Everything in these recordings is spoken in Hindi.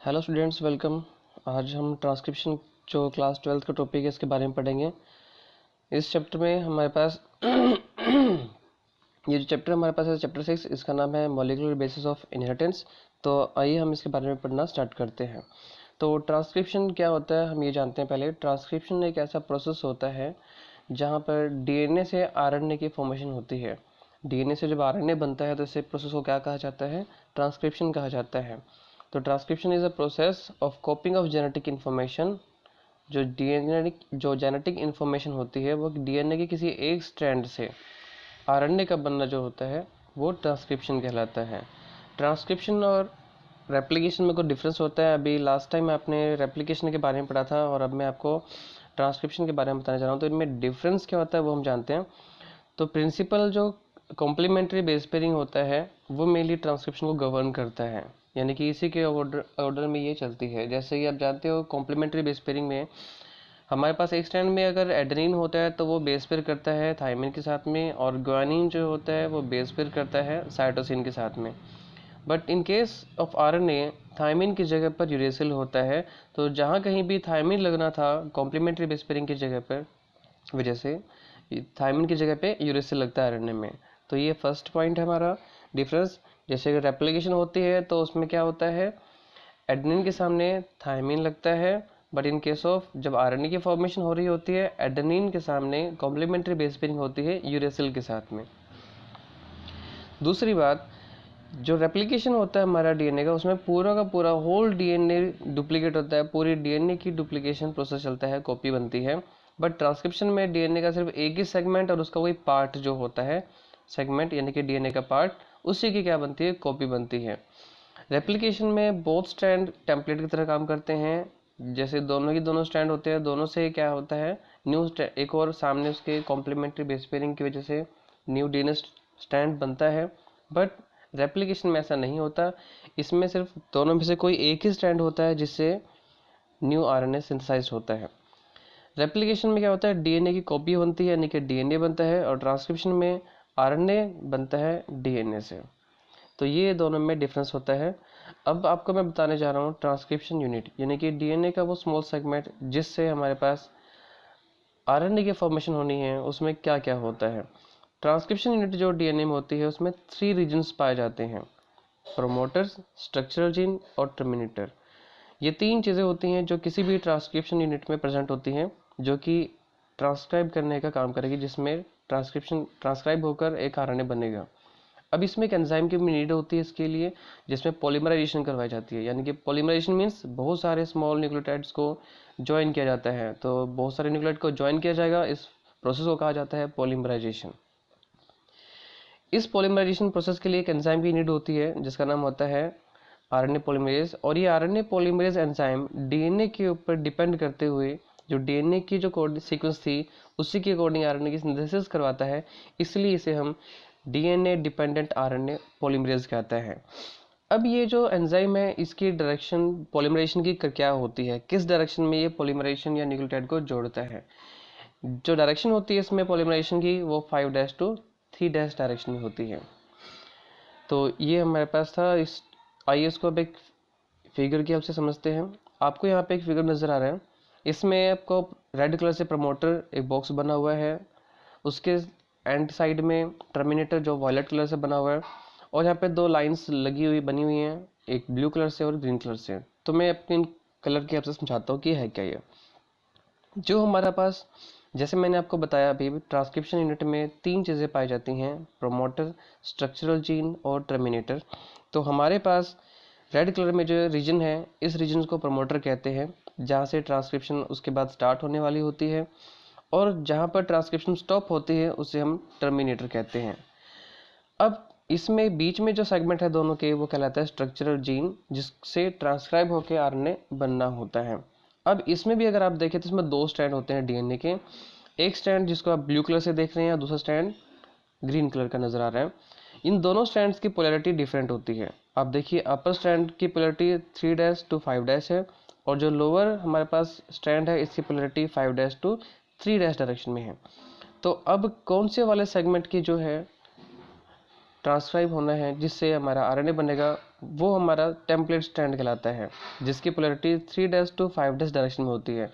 Hello students, welcome. आज हम ट्रांसक्रिप्शन जो क्लास 12th का टॉपिक है इसके बारे में पढ़ेंगे। इस चैप्टर में हमारे पास ये जो चैप्टर हमारे पास है चैप्टर 6, इसका नाम है मॉलिक्यूलर बेसिस ऑफ इनहेरिटेंस। तो आइए हम इसके बारे में पढ़ना स्टार्ट करते हैं। तो ट्रांसक्रिप्शन क्या होता है हम ये जानते हैं। पहले ट्रांसक्रिप्शन एक ऐसा प्रोसेस होता है जहाँ पर डीएनए से आरएनए की फॉर्मेशन होती है। डीएनए से जब आरएनए बनता है तो इस प्रोसेस को क्या कहा जाता है? ट्रांसक्रिप्शन कहा जाता है। तो transcription is a process of कॉपिंग of genetic information. जो जेनेटिक इन्फॉर्मेशन होती है वो डीएनए के किसी एक स्ट्रैंड से आरएनए का बनना जो होता है वो ट्रांसक्रिप्शन कहलाता है। ट्रांसक्रिप्शन और रेप्लिकेशन में कोई डिफरेंस होता है। अभी लास्ट टाइम आपने रेप्लिकेशन के बारे में पढ़ा था और अब मैं आपको ट्रांसक्रिप्शन के बारे में बताने जा रहा हूँ। तो इनमें डिफरेंस क्या होता है वो हम जानते हैं। तो प्रिंसिपल जो कॉम्प्लीमेंट्री बेस पेयरिंग होता है वो मेनली ट्रांसक्रिप्शन को गवर्न करता है, यानी कि इसी के ऑर्डर में ये चलती है। जैसे कि आप जानते हो कॉम्प्लीमेंट्री बेस पेयरिंग में हमारे पास एक स्ट्रैंड में अगर एडेनिन होता है तो वो बेस पेयर करता है थाइमिन के साथ में, और ग्वानिन जो होता है वो बेस पेयर करता है साइटोसिन के साथ में। But in case of RNA thymine की जगह पर यूरेसिल होता है। तो जहाँ कहीं भी थाइमिन लगना था कॉम्प्लीमेंट्री बेस पेयरिंग की जगह पर, वजह से थाइमिन की जगह पे यूरेसिल लगता है आरएनए में। तो ये फर्स्ट पॉइंट है हमारा डिफरेंस। जैसे अगर रेप्लिकेशन होती है तो उसमें क्या होता है, एडेनिन के सामने थाइमिन लगता है। बट इन केस ऑफ जब आरएनए की फॉर्मेशन हो रही होती है एडेनिन के सामने कॉम्प्लीमेंट्री बेस पेयरिंग होती है यूरेसिल के साथ में। दूसरी बात, जो रेप्लिकेशन होता है हमारा डीएनए का, उसमें पूरा का पूरा होल डीएनए डुप्लीकेट होता है। पूरी डीएनए की डुप्लीकेशन प्रोसेस चलता है, कॉपी बनती है। बट ट्रांसक्रिप्शन में डीएनए का सिर्फ एक ही सेगमेंट और उसका वही पार्ट जो होता है, सेगमेंट यानी कि डीएनए का पार्ट, उसी की क्या बनती है? कॉपी बनती है। रेप्लिकेशन में बोथ स्ट्रैंड टेम्पलेट की तरह काम करते हैं। जैसे दोनों स्ट्रैंड होते हैं, दोनों से क्या होता है, न्यू एक और सामने उसके कॉम्प्लीमेंट्री बेस पेयरिंग की वजह से न्यू डीएनए स्ट्रैंड बनता है। बट रेप्लिकेशन में ऐसा नहीं होता। इसमें सिर्फ दोनों में से कोई एक ही स्ट्रैंड होता है जिससे न्यू आरएनए सिंथेसाइज होता है। रेप्लिकेशन में क्या होता है, डीएनए की कॉपी बनती है यानी कि डीएनए बनता है, और ट्रांसक्रिप्शन में आरएनए बनता है डीएनए से। तो ये दोनों में डिफरेंस होता है। अब आपको मैं बताने जा रहा हूँ ट्रांसक्रिप्शन यूनिट, यानी कि डीएनए का वो स्मॉल सेगमेंट जिससे हमारे पास आरएनए की फॉर्मेशन होनी है, उसमें क्या क्या होता है। ट्रांसक्रिप्शन यूनिट जो डीएनए में होती है उसमें 3 रीजन्स पाए जाते हैं: प्रोमोटर्स, स्ट्रक्चरल जीन और टर्मिनेटर। ये 3 चीज़ें होती हैं जो किसी भी ट्रांसक्रिप्शन यूनिट में प्रेजेंट होती हैं, जो कि ट्रांसक्राइब करने का काम करेगी, जिसमें ट्रांसक्राइब होकर एक आरएनए बनेगा। अब इसमें एक एंजाइम की भी नीड होती है इसके लिए, जिसमें पॉलीमराइजेशन करवाई जाती है। यानी कि पॉलीमराइजेशन मीन्स बहुत सारे स्मॉल न्यूक्लियोटाइड्स को ज्वाइन किया जाता है। तो बहुत सारे न्यूक्लियोटाइड को ज्वाइन किया जाएगा, इस प्रोसेस को कहा जाता है पॉलीमराइजेशन। इस पॉलीमराइजेशन प्रोसेस के लिए एक एंजाइम की नीड होती है जिसका नाम होता है आरएनए पॉलीमरेज। और ये आरएनए पॉलीमरेज एंजाइम डीएनए के ऊपर डिपेंड करते हुए जो डीएनए की जो कोड सीक्वेंस थी उसी के अकॉर्डिंग आरएनए की सिंथेसिस करवाता है, इसलिए इसे हम डीएनए डिपेंडेंट आरएनए पॉलीमरेज कहते हैं। अब ये जो एंजाइम है इसकी डायरेक्शन पॉलीमराइजेशन की क्या होती है, किस डायरेक्शन में ये पॉलीमराइजेशन या न्यूक्लियोटाइड को जोड़ता है। जो डायरेक्शन होती है इसमें पॉलीमराइजेशन की वो 5' to 3' डायरेक्शन में होती है। तो ये हमारे पास था। इस आइए इसको अब एक फिगर की हेल्प से समझते हैं। आपको यहाँ पे एक फिगर नज़र आ रहा है, इसमें आपको रेड कलर से प्रमोटर एक बॉक्स बना हुआ है, उसके एंड साइड में टर्मिनेटर जो वायलेट कलर से बना हुआ है, और यहाँ पे 2 लाइंस बनी हुई हैं, एक ब्लू कलर से और ग्रीन कलर से। तो मैं अपने कलर की हेल्प से समझाता हूँ कि है क्या ये। जो हमारा पास, जैसे मैंने आपको बताया अभी, ट्रांसक्रिप्शन यूनिट में 3 चीज़ें पाई जाती हैं: प्रोमोटर, स्ट्रक्चरल जीन और टर्मिनेटर। तो हमारे पास रेड कलर में जो रीजन है इस रीजन को प्रमोटर कहते हैं, जहाँ से ट्रांसक्रिप्शन उसके बाद स्टार्ट होने वाली होती है, और जहाँ पर ट्रांसक्रिप्शन स्टॉप होती है उसे हम टर्मिनेटर कहते हैं। अब इसमें बीच में जो सेगमेंट है दोनों के वो कहलाता है स्ट्रक्चरल जीन, जिससे ट्रांसक्राइब होकर आरएनए बनना होता है। अब इसमें भी अगर आप देखें तो इसमें 2 स्ट्रैंड होते हैं डीएनए के। एक स्ट्रैंड जिसको आप ब्लू कलर से देख रहे हैं और दूसरा स्ट्रैंड ग्रीन कलर का नजर आ रहा है। इन दोनों स्ट्रैंड्स की पोलैरिटी डिफरेंट होती है। आप देखिए अपर स्ट्रैंड की पोलैरिटी 3' to 5' है, और जो लोअर हमारे पास स्ट्रैंड है इसकी पोलैरिटी 5' to 3' डायरेक्शन में है। तो अब कौन से वाले सेगमेंट की जो है ट्रांसक्राइब होना है जिससे हमारा आरएनए बनेगा, वो हमारा टेम्पलेट स्ट्रैंड कहलाता है, जिसकी पोलैरिटी 3' to 5' डायरेक्शन में होती है।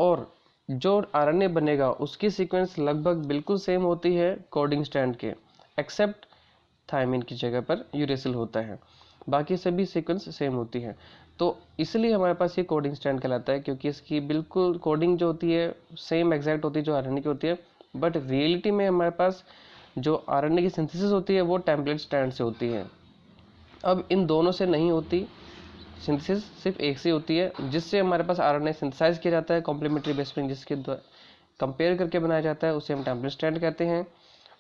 और जो आरएनए बनेगा उसकी सीक्वेंस लगभग बिल्कुल सेम होती है कोडिंग स्ट्रैंड के, एक्सेप्ट थायमिन की जगह पर यूरेसिल होता है, बाकी सभी सीक्वेंस सेम होती है। तो इसलिए हमारे पास ये कोडिंग स्ट्रैंड कहलाता है, क्योंकि इसकी बिल्कुल कोडिंग जो होती है सेम एग्जैक्ट होती है जो आरएनए की होती है। बट रियलिटी में हमारे पास जो आरएनए की सिंथेसिस होती है वो टेम्पलेट स्ट्रैंड से होती है। अब इन दोनों से नहीं होती सिंथेसिस, सिर्फ एक से होती है, जिससे हमारे पास आरएनए सिंथेसाइज किया जाता है कॉम्प्लीमेंट्री बेस पे, जिसके कंपेयर करके बनाया जाता है, उसे हम टेम्पलेट स्ट्रैंड कहते हैं।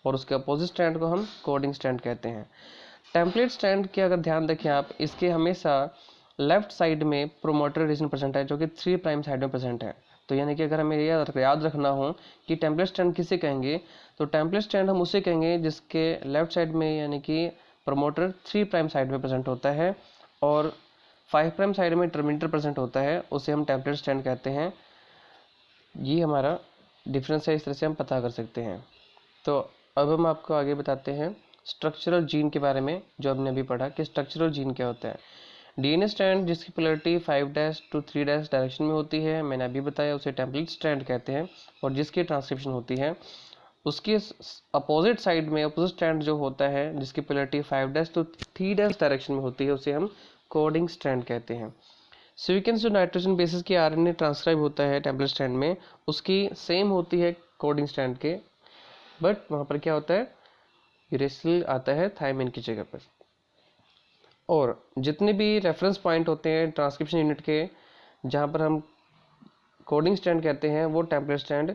और उसके अपोजिट स्ट्रैंड को हम कोडिंग स्ट्रैंड कहते हैं। टेम्पलेट स्ट्रैंड के अगर ध्यान रखें आप, इसके हमेशा लेफ्ट साइड में प्रोमोटर रीजन प्रेजेंट है, जो कि 3' साइड में प्रेजेंट है। तो यानी कि अगर हमें याद रखना हो कि टेम्पलेट स्ट्रैंड किसे कहेंगे, तो टेम्पलेट स्ट्रैंड हम उसे कहेंगे जिसके लेफ्ट साइड में यानी कि प्रोमोटर 3' साइड में प्रेजेंट होता है और 5' साइड में टर्मिनेटर प्रेजेंट होता है, उसे हम टेम्पलेट स्ट्रैंड कहते हैं। ये हमारा डिफरेंस है, इस तरह से हम पता कर सकते हैं। तो अब हम आपको आगे बताते हैं स्ट्रक्चरल जीन के बारे में, जो हमने अभी पढ़ा कि स्ट्रक्चरल जीन क्या होता है। डीएनए स्ट्रैंड जिसकी पोलैरिटी 5' to 3' डायरेक्शन में होती है, मैंने अभी बताया, उसे टेम्पलेट स्ट्रैंड कहते हैं। और जिसकी ट्रांसक्रिप्शन होती है उसके अपोजिट साइड में अपोजिट स्ट्रैंड जो होता है जिसकी पोलैरिटी 5' to 3' डायरेक्शन में होती है, उसे हम कोडिंग स्ट्रैंड कहते हैं। सीक्वेंस जो नाइट्रोजन बेसिस की आरएनए ट्रांसक्राइब होता है टेम्पलेट स्ट्रैंड में, उसकी सेम होती है कोडिंग स्ट्रैंड के, बट वहाँ पर क्या होता है, यूरेसिल आता है थायमिन की जगह पर। और जितने भी रेफरेंस पॉइंट होते हैं ट्रांसक्रिप्शन यूनिट के जहाँ पर हम कोडिंग स्ट्रैंड कहते हैं, वो टेम्पलेट स्ट्रैंड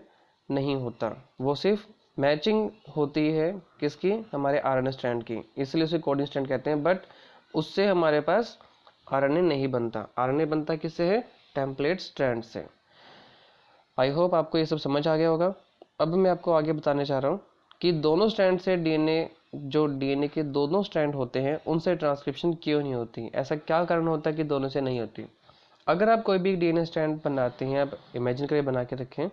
नहीं होता, वो सिर्फ मैचिंग होती है किसकी, हमारे आरएनए स्ट्रैंड की, इसलिए उसे कोडिंग स्ट्रैंड कहते हैं। बट उससे हमारे पास आरएनए नहीं बनता, आरएनए बनता किससे है, टेम्पलेट स्ट्रैंड से। आई होप आपको ये सब समझ आ गया होगा। अब मैं आपको आगे बताने चाह रहा हूँ कि दोनों स्ट्रैंड से डीएनए के दोनों स्ट्रैंड होते हैं उनसे ट्रांसक्रिप्शन क्यों नहीं होती, ऐसा क्या कारण होता है कि दोनों से नहीं होती। अगर आप कोई भी डीएनए स्ट्रैंड बनाते हैं, आप इमेजिन करके बना के रखें,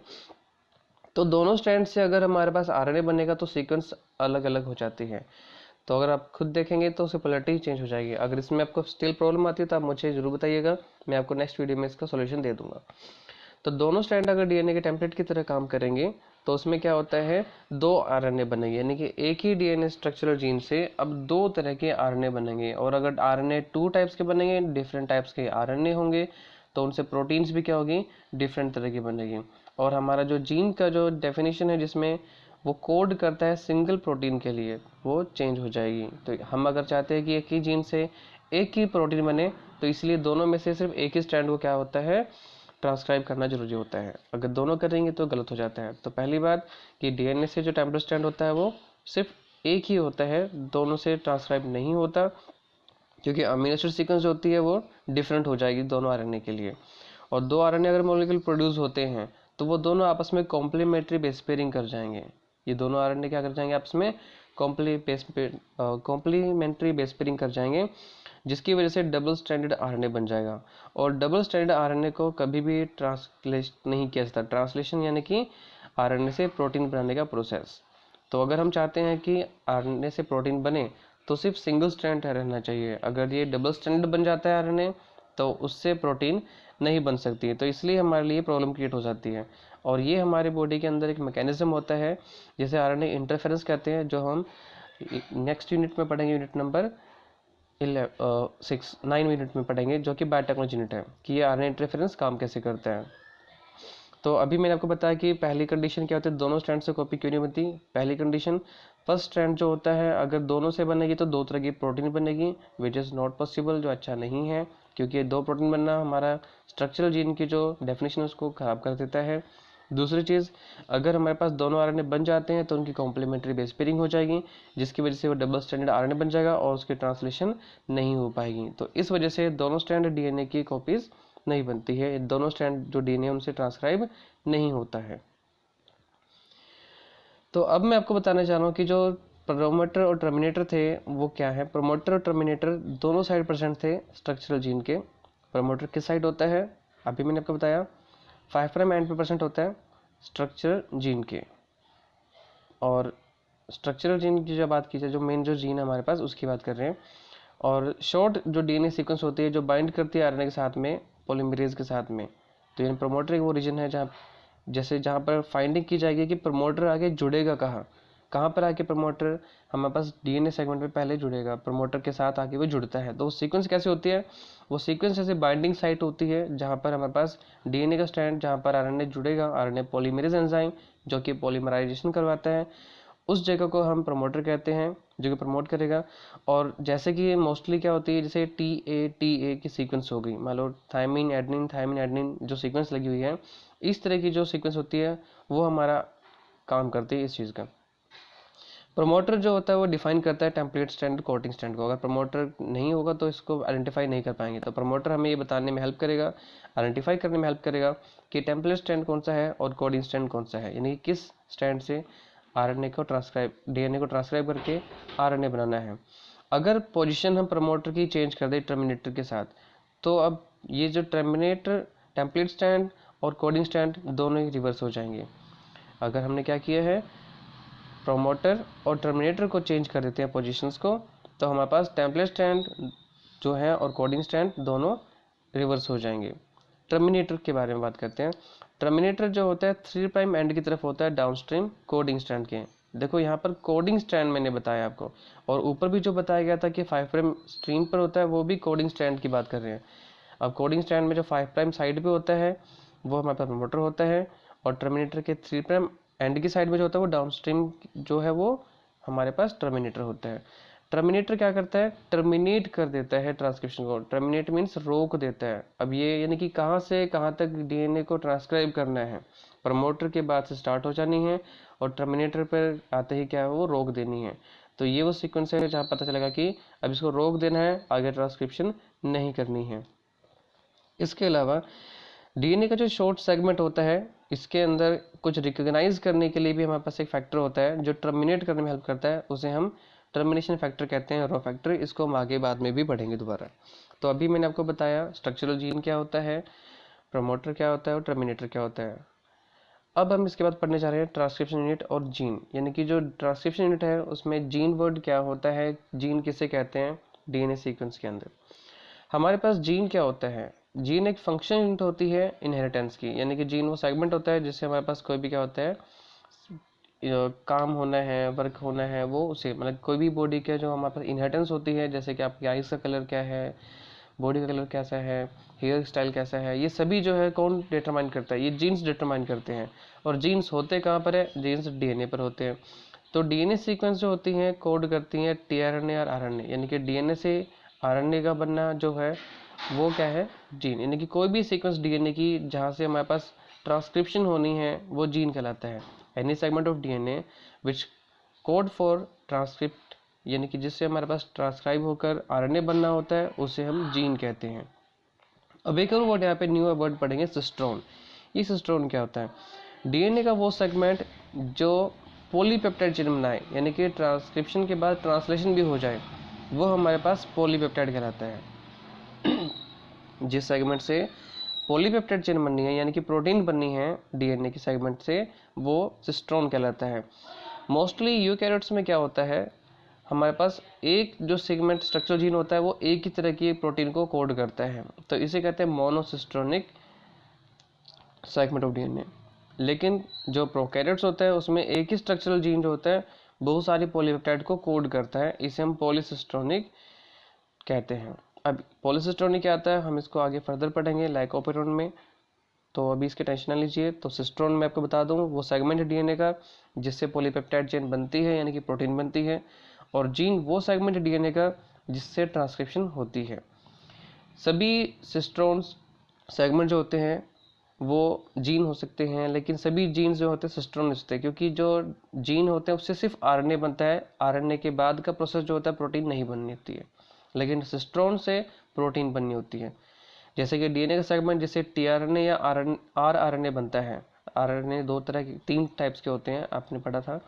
तो दोनों स्ट्रैंड से अगर हमारे पास आरएनए बनेगा तो सीक्वेंस अलग अलग हो जाती है। तो अगर आप खुद देखेंगे तो उसकी पोलैरिटी चेंज हो जाएगी। अगर इसमें आपको स्टिल प्रॉब्लम आती है तो आप मुझे जरूर बताइएगा, मैं आपको नेक्स्ट वीडियो में इसका सॉल्यूशन दे दूंगा। तो दोनों स्ट्रैंड अगर डीएनए के टेम्पलेट की तरह काम करेंगे तो उसमें क्या होता है, दो आरएनए बनेंगे, यानी कि एक ही डीएनए स्ट्रक्चरल जीन से अब दो तरह के आरएनए बनेंगे। और अगर आरएनए 2 टाइप्स के बनेंगे, डिफरेंट टाइप्स के आरएनए होंगे, तो उनसे प्रोटीन्स भी क्या होगी, डिफरेंट तरह की बनेगी। और हमारा जो जीन का जो डेफिनेशन है जिसमें वो कोड करता है सिंगल प्रोटीन के लिए, वो चेंज हो जाएगी। तो हम अगर चाहते हैं कि एक ही जीन से एक ही प्रोटीन बने, तो इसलिए दोनों में से सिर्फ एक ही स्ट्रैंड को क्या होता है, ट्रांसक्राइब करना जरूरी होता है। अगर दोनों करेंगे तो गलत हो जाता है। तो पहली बात कि डीएनए से जो टेम्पलेट स्ट्रैंड होता है वो सिर्फ एक ही होता है, दोनों से ट्रांसक्राइब नहीं होता, क्योंकि अमीनो एसिड सीक्वेंस जो होती है वो डिफरेंट हो जाएगी दोनों आरएनए के लिए। और दो आरएनए अगर मॉलिक्यूल प्रोड्यूस होते हैं तो वो दोनों आपस में कॉम्प्लीमेंट्री बेस पेयरिंग कर जाएंगे। ये दोनों आरएनए क्या कर जाएंगे, आपस में कॉम्प्लीमेंट्री बेस पेयरिंग कर जाएंगे, जिसकी वजह से डबल स्ट्रैंडेड आरएनए बन जाएगा। और डबल स्ट्रैंडेड आरएनए को कभी भी ट्रांसलेट नहीं किया जाता, ट्रांसलेशन यानी कि आरएनए से प्रोटीन बनाने का प्रोसेस। तो अगर हम चाहते हैं कि आरएनए से प्रोटीन बने तो सिर्फ सिंगल स्ट्रैंड रहना चाहिए। अगर ये डबल स्ट्रैंड बन जाता है आरएनए तो उससे प्रोटीन नहीं बन सकती है, तो इसलिए हमारे लिए प्रॉब्लम क्रिएट हो जाती है। और ये हमारे बॉडी के अंदर एक मैकेनिज्म होता है जिसे आरएनए इंटरफेरेंस कहते हैं, जो हम नेक्स्ट यूनिट में पढ़ेंगे, यूनिट नंबर 9 यूनिट में पढ़ेंगे, जो कि बायोटेक्नोलॉजी यूनिट है, कि ये आरएनए इंटरफेरेंस काम कैसे करता है। तो अभी मैंने आपको बताया कि पहली कंडीशन क्या होती है, दोनों स्ट्रैंड से कॉपी क्यों नहीं बनती। पहली कंडीशन, फर्स्ट स्ट्रैंड जो होता है अगर दोनों से बनेगी तो दो तरह की प्रोटीन बनेगी, विच इज़ नॉट पॉसिबल, जो अच्छा नहीं है, क्योंकि दो प्रोटीन बनना हमारा स्ट्रक्चरल जीन की जो डेफिनेशन है उसको खराब कर देता है। दूसरी चीज़, अगर हमारे पास दोनों आरएनए बन जाते हैं तो उनकी कॉम्प्लीमेंट्री बेस पेयरिंग हो जाएगी, जिसकी वजह से वो डबल स्ट्रैंडेड आरएनए बन जाएगा और उसकी ट्रांसलेशन नहीं हो पाएगी। तो इस वजह से दोनों स्ट्रैंड डीएनए की कॉपीज नहीं बनती है, दोनों स्ट्रैंड जो डीएनए उनसे ट्रांसक्राइब नहीं होता है। तो अब मैं आपको बताने जा रहा हूँ कि जो प्रोमोटर और टर्मिनेटर थे वो क्या है। प्रोमोटर और टर्मिनेटर दोनों साइड प्रेजेंट थे स्ट्रक्चरल जीन के। प्रोमोटर किस साइड होता है, अभी मैंने आपको बताया 5' एंड पे प्रेजेंट होता है स्ट्रक्चरल जीन के। और स्ट्रक्चरल जीन की जो बात की जाए, जो मेन जो जीन है हमारे पास उसकी बात कर रहे हैं, और शॉर्ट जो डीएनए सीक्वेंस होती है जो बाइंड करती है आरएनए के साथ में, पॉलीमरेज के साथ में। तो यानी प्रमोटर एक वो रीजन है जहाँ पर फाइंडिंग की जाएगी कि प्रमोटर आगे जुड़ेगा कहाँ पर आके प्रमोटर हमारे पास डीएनए सेगमेंट में पहले जुड़ेगा, प्रमोटर के साथ आके वो जुड़ता है। तो वो सीक्वेंस कैसे होती है, वो सीक्वेंस ऐसे बाइंडिंग साइट होती है जहाँ पर हमारे पास डीएनए का स्ट्रैंड, जहाँ पर आरएनए जुड़ेगा, आरएनए पॉलीमरेज एंजाइम जो कि पॉलीमराइजेशन करवाता है, उस जगह को हम प्रमोटर कहते हैं जो कि प्रमोट करेगा। और जैसे कि मोस्टली क्या होती है, जैसे टी ए की सीक्वेंस हो गई, मान लो थायमिन एडनिन जो सीक्वेंस लगी हुई है, इस तरह की जो सीक्वेंस होती है वो हमारा काम करती है इस चीज़ का। प्रमोटर जो होता है वो डिफाइन करता है टेम्पलेट स्टैंड, कोडिंग स्टैंड को। अगर प्रमोटर नहीं होगा तो इसको आइडेंटिफाई नहीं कर पाएंगे। तो प्रमोटर हमें ये बताने में हेल्प करेगा, आइडेंटिफाई करने में हेल्प करेगा कि टेम्पलेट स्टैंड कौन सा है और कोडिंग स्टैंड कौन सा है, यानी कि किस स्टैंड से आरएनए को डीएनए को ट्रांसक्राइब करके आरएनए बनाना है। अगर पोजीशन हम प्रमोटर की चेंज कर दें टर्मिनेटर के साथ, तो अब ये जो टर्मिनेटर, टेम्पलेट स्टैंड और कोडिंग स्टैंड दोनों ही रिवर्स हो जाएंगे। अगर हमने क्या किया है, प्रोमोटर और टर्मिनेटर को चेंज कर देते हैं पोजीशंस को, तो हमारे पास टेम्पलेट स्टैंड जो है और कोडिंग स्टैंड दोनों रिवर्स हो जाएंगे। टर्मिनेटर के बारे में बात करते हैं। टर्मिनेटर जो होता है 3 प्राइम एंड की तरफ होता है डाउनस्ट्रीम कोडिंग स्ट्रैंड के। देखो यहाँ पर कोडिंग स्ट्रैंड मैंने बताया आपको, और ऊपर भी जो बताया गया था कि 5 प्राइम स्ट्रीम पर होता है वो भी कोडिंग स्ट्रैंड की बात कर रहे हैं। अब कोडिंग स्ट्रैंड में जो 5 प्राइम साइड पे होता है वो हमारे पास प्रमोटर होता है, और टर्मिनेटर के 3 प्राइम एंड की साइड में जो होता है वो डाउनस्ट्रीम जो है वो हमारे पास टर्मिनेटर होता है। टर्मिनेटर क्या करता है, टर्मिनेट कर देता है ट्रांसक्रिप्शन को। टर्मिनेट मीन्स रोक देता है। अब ये यानी कि कहाँ से कहाँ तक डीएनए को ट्रांसक्राइब करना है, प्रमोटर के बाद से स्टार्ट हो जानी है और टर्मिनेटर पर आते ही क्या है वो रोक देनी है। तो ये वो सीक्वेंस है जहाँ पता चलेगा कि अब इसको रोक देना है, आगे ट्रांसक्रिप्शन नहीं करनी है। इसके अलावा डीएनए का जो शॉर्ट सेगमेंट होता है, इसके अंदर कुछ रिकॉग्नाइज करने के लिए भी हमारे पास एक फैक्टर होता है जो टर्मिनेट करने में हेल्प करता है, उसे हम टर्मिनेशन फैक्टर कहते हैं, रो फैक्टर। इसको हम आगे बाद में भी पढ़ेंगे दोबारा। तो अभी मैंने आपको बताया स्ट्रक्चरल जीन क्या होता है, प्रमोटर क्या होता है और टर्मिनेटर क्या होता है। अब हम इसके बाद पढ़ने जा रहे हैं ट्रांसक्रिप्शन यूनिट और जीन, यानी कि जो ट्रांसक्रिप्शन यूनिट है उसमें जीन वर्ड क्या होता है, जीन किसे कहते हैं डीएनए सीक्वेंस के अंदर। हमारे पास जीन क्या होता है, जीन एक फंक्शन यूनिट होती है इनहेरिटेंस की, यानी कि जीन वो सेगमेंट होता है जिससे हमारे पास कोई भी क्या होता है, काम होना है, वर्क होना है, वो उसे मतलब कोई भी बॉडी का जो हमारे पास इनहेरिटेंस होती है, जैसे कि आपकी आइज का कलर क्या है, बॉडी का कलर कैसा है, हेयर स्टाइल कैसा है, ये सभी जो है कौन डिटरमाइन करता है, ये जीन्स डिटरमाइन करते हैं। और जीन्स होते कहाँ पर है, जीन्स डीएनए पर होते हैं। तो डीएनए सीक्वेंस जो होती हैं कोड करती हैं टीआरएनए और आरएनए, यानी कि डीएनए से आरएनए का बनना जो है वो क्या है, जीन। यानी कि कोई भी सीक्वेंस डीएनए की जहाँ से हमारे पास ट्रांसक्रिप्शन होनी है वो जीन कहलाता है। Any segment of DNA which code for transcript, यानी कि जिससे हमारे पास ट्रांसक्राइब होकर आरएनए बनना होता है उसे हम जीन कहते हैं। अब एक और वर्ड यहाँ पे न्यू वर्ड पढ़ेंगे, सिस्ट्रोन। ये सिस्ट्रोन क्या होता है, डीएनए का वो सेगमेंट जो पॉलीपेप्टाइड चेन बनाए, यानी कि ट्रांसक्रिप्शन के बाद ट्रांसलेशन भी हो जाए, वो हमारे पास पॉलीपेप्टाइड कहलाता है। जिस सेगमेंट से पॉलीपेप्टाइड चेन बननी है, यानी कि प्रोटीन बननी है डीएनए के सेगमेंट से, वो सिस्ट्रोन कहलाता है। मोस्टली यूकैरियोट्स में क्या होता है, हमारे पास एक जो सेगमेंट स्ट्रक्चरल जीन होता है वो एक ही तरह की प्रोटीन को कोड करता है, तो इसे कहते हैं मोनोसिस्ट्रोनिक सेगमेंट ऑफ डीएनए। लेकिन जो प्रोकैरियोट्स होता है उसमें एक ही स्ट्रक्चरल जीन जो होता है बहुत सारी पॉलीपेप्टाइड को कोड करता है, इसे हम पॉलीसिस्ट्रोनिक कहते हैं। अब पॉलीसिस्ट्रोनिक क्या आता है हम इसको आगे फर्दर पढ़ेंगे लाइकोपेरोन में, तो अभी इसके टेंशन ना लीजिए। तो सिस्ट्रोन मैं आपको बता दूं वो सेगमेंट है डीएनए का जिससे पॉलीपेप्टाइड चेन बनती है, यानी कि प्रोटीन बनती है। और जीन वो सेगमेंट है डीएनए का जिससे ट्रांसक्रिप्शन होती है। सभी सिस्ट्रोन्स सेगमेंट जो होते हैं वो जीन हो सकते हैं, लेकिन सभी जीन जो होते हैं सिस्ट्रोन होते हैं, क्योंकि जो जीन होते हैं उससे सिर्फ आरएनए बनता है, आरएनए के बाद का प्रोसेस जो होता है प्रोटीन नहीं बननी होती है, लेकिन सिस्ट्रोन से प्रोटीन बननी होती है। जैसे कि डीएनए का सेगमेंट जैसे टीआरएनए या आरआरएनए बनता है। आरएनए दो तरह के, 3 टाइप्स के होते हैं, आपने पढ़ा था,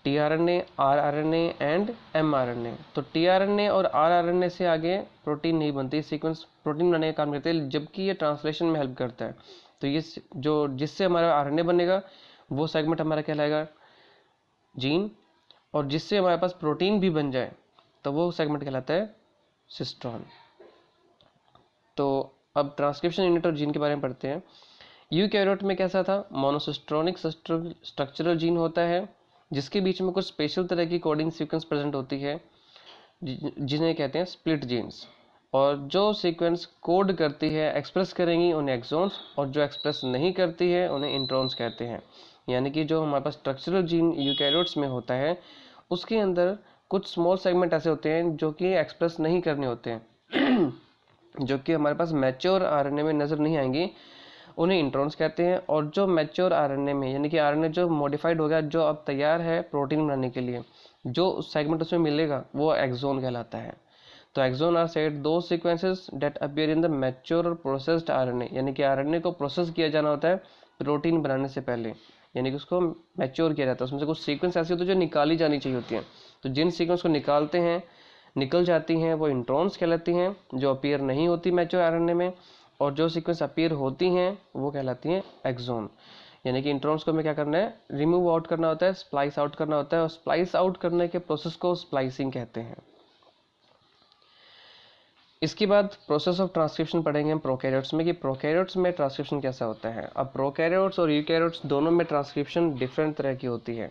टीआरएनए, आरआरएनए एंड एमआरएनए। तो टीआरएनए और आरआरएनए से आगे प्रोटीन नहीं बनती, सीक्वेंस प्रोटीन बनाने का काम करते हैं, जबकि ये ट्रांसलेशन में हेल्प करता है। तो ये जो जिससे हमारा आरएनए बनेगा वो सेगमेंट हमारा कहलाएगा जीन, और जिससे हमारे पास प्रोटीन भी बन जाए तो वो सेगमेंट कहलाता है सिस्ट्रॉन। तो अब ट्रांसक्रिप्शन यूनिट और जीन के बारे में पढ़ते हैं। यूकैरियोट में कैसा था, मोनोसिस्ट्रोनिक स्ट्रक्चरल जीन होता है जिसके बीच में कुछ स्पेशल तरह की कोडिंग सीक्वेंस प्रेजेंट होती है जिन्हें कहते हैं स्प्लिट जीन्स, और जो सीक्वेंस कोड करती है एक्सप्रेस करेंगी उन्हें एक्सॉन्स, और जो एक्सप्रेस नहीं करती है उन्हें इंट्रॉन्स कहते हैं। यानी कि जो हमारे पास स्ट्रक्चरल जीन यूकैरियोट्स में होता है उसके अंदर कुछ स्मॉल सेगमेंट ऐसे होते हैं जो कि एक्सप्रेस नहीं करने होते हैं जो कि हमारे पास मैच्योर आरएनए में नज़र नहीं आएंगी, उन्हें इंट्रॉन्स कहते हैं। और जो मैच्योर आरएनए में, यानी कि आरएनए जो मॉडिफाइड हो गया, जो अब तैयार है प्रोटीन बनाने के लिए, जो सेगमेंट उसमें मिलेगा वो एक्सोन कहलाता है। तो एक्सोन आर सेट दो sequences that appear in the mature और प्रोसेस्ड आरएनए, यानी कि आरएनए को प्रोसेस किया जाना होता है प्रोटीन बनाने से पहले, यानी कि उसको मैच्योर किया जाता है। उसमें से कुछ सीक्वेंस ऐसी होती है जो निकाली जानी चाहिए होती हैं, तो जिन सीक्वेंस को निकालते हैं निकल जाती हैं वो इंट्रॉन्स कहलाती हैं, जो अपीयर नहीं होती मैच्योर आरएनए में, और जो सीक्वेंस अपीयर होती हैं वो कहलाती हैं एक्सोन। यानी कि इंट्रॉन्स को हमें क्या करना है, रिमूव आउट करना होता है, स्प्लाइस आउट करना होता है, और स्प्लाइस आउट करने के प्रोसेस को स्प्लाइसिंग कहते हैं। इसके बाद प्रोसेस ऑफ ट्रांसक्रिप्शन पढ़ेंगे हम प्रोकैरियोट्स में, कि प्रोकैरियोट्स में ट्रांसक्रिप्शन कैसा होता है। अब प्रोकैरियोट्स और यूकैरियोट्स दोनों में ट्रांसक्रिप्शन डिफरेंट तरह की होती है,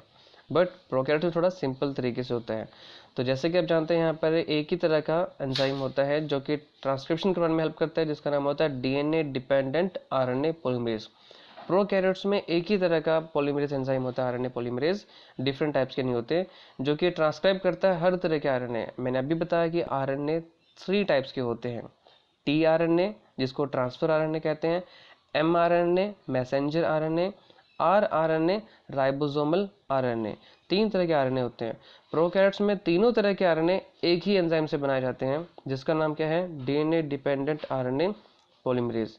बट प्रोकैरियोट्स में थोड़ा सिंपल तरीके से होता है। तो जैसे कि आप जानते हैं यहाँ पर एक ही तरह का एंजाइम होता है जो कि ट्रांसक्रिप्शन करवाने में हेल्प करता है, जिसका नाम होता है DNA dependent RNA polymerase. Prokaryotes में एक ही तरह का पॉलीमरेज एंजाइम होता है, आरएनए पॉलीमरेज, डिफरेंट टाइप्स के नहीं होते, जो कि ट्रांसक्राइब करता है हर तरह के आरएनए। मैंने अभी बताया कि आरएनए 3 टाइप्स के होते हैं, टी आरएनए जिसको ट्रांसफर आरएनए कहते हैं, M RNA messenger RNA, R RNA ribosomal RNA. 3 तरह के आरएनए होते हैं। प्रोकैरियोट्स में तीनों तरह के आरएनए एक ही एंजाइम से बनाए जाते हैं, जिसका नाम क्या है, DNA dependent RNA polymerase.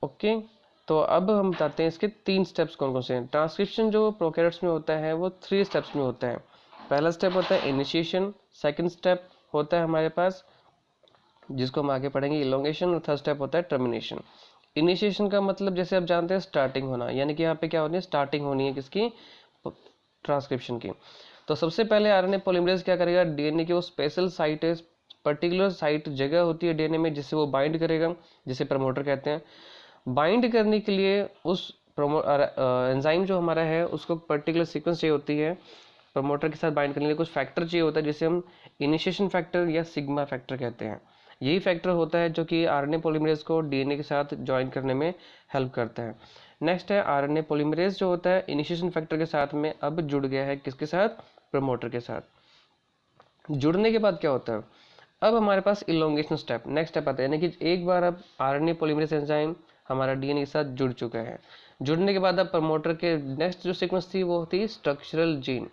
Okay, तो अब हम बताते हैं इसके 3 स्टेप्स कौन कौन से हैं। ट्रांसक्रिप्शन जो प्रोकैरियोट्स में होता है वो 3 स्टेप्स में होता है। पहला स्टेप होता है इनिशिएशन, सेकंड स्टेप होता है हमारे पास जिसको हम आगे पढ़ेंगे इलोंगेशन, और थर्ड स्टेप होता है टर्मिनेशन। इनिशिएशन का मतलब जैसे आप जानते हैं स्टार्टिंग होना, यानी कि यहाँ पे क्या होनी है, स्टार्टिंग होनी है किसकी, ट्रांसक्रिप्शन की। तो सबसे पहले आरएनए पॉलीमरेज क्या करेगा, डीएनए की वो स्पेशल साइट है, पर्टिकुलर साइट जगह होती है डीएनए में जिससे वो बाइंड करेगा, जिसे प्रमोटर कहते हैं। बाइंड करने के लिए उस एंजाइम जो हमारा है उसको पर्टिकुलर सीक्वेंस चाहिए होती है, प्रमोटर के साथ बाइंड करने के लिए कुछ फैक्टर चाहिए होता है जिसे हम इनिशिएशन फैक्टर या सिग्मा फैक्टर कहते हैं। यही फैक्टर होता है जो कि आरएनए पॉलीमरेज को डीएनए के साथ ज्वाइन करने में हेल्प करता है। नेक्स्ट है आरएनए पॉलीमरेज जो होता है इनिशिएशन फैक्टर के साथ में अब जुड़ गया है किसके साथ, प्रमोटर के साथ। जुड़ने के बाद क्या होता है, अब हमारे पास इलोंगेशन स्टेप, नेक्स्ट स्टेप आता है, यानी कि एक बार अब आरएनए पॉलीमरेज एंजाइम हमारा डीएनए के साथ जुड़ चुका है। जुड़ने के बाद अब प्रमोटर के नेक्स्ट जो सीक्वेंस थी वो थी स्ट्रक्चरल जीन।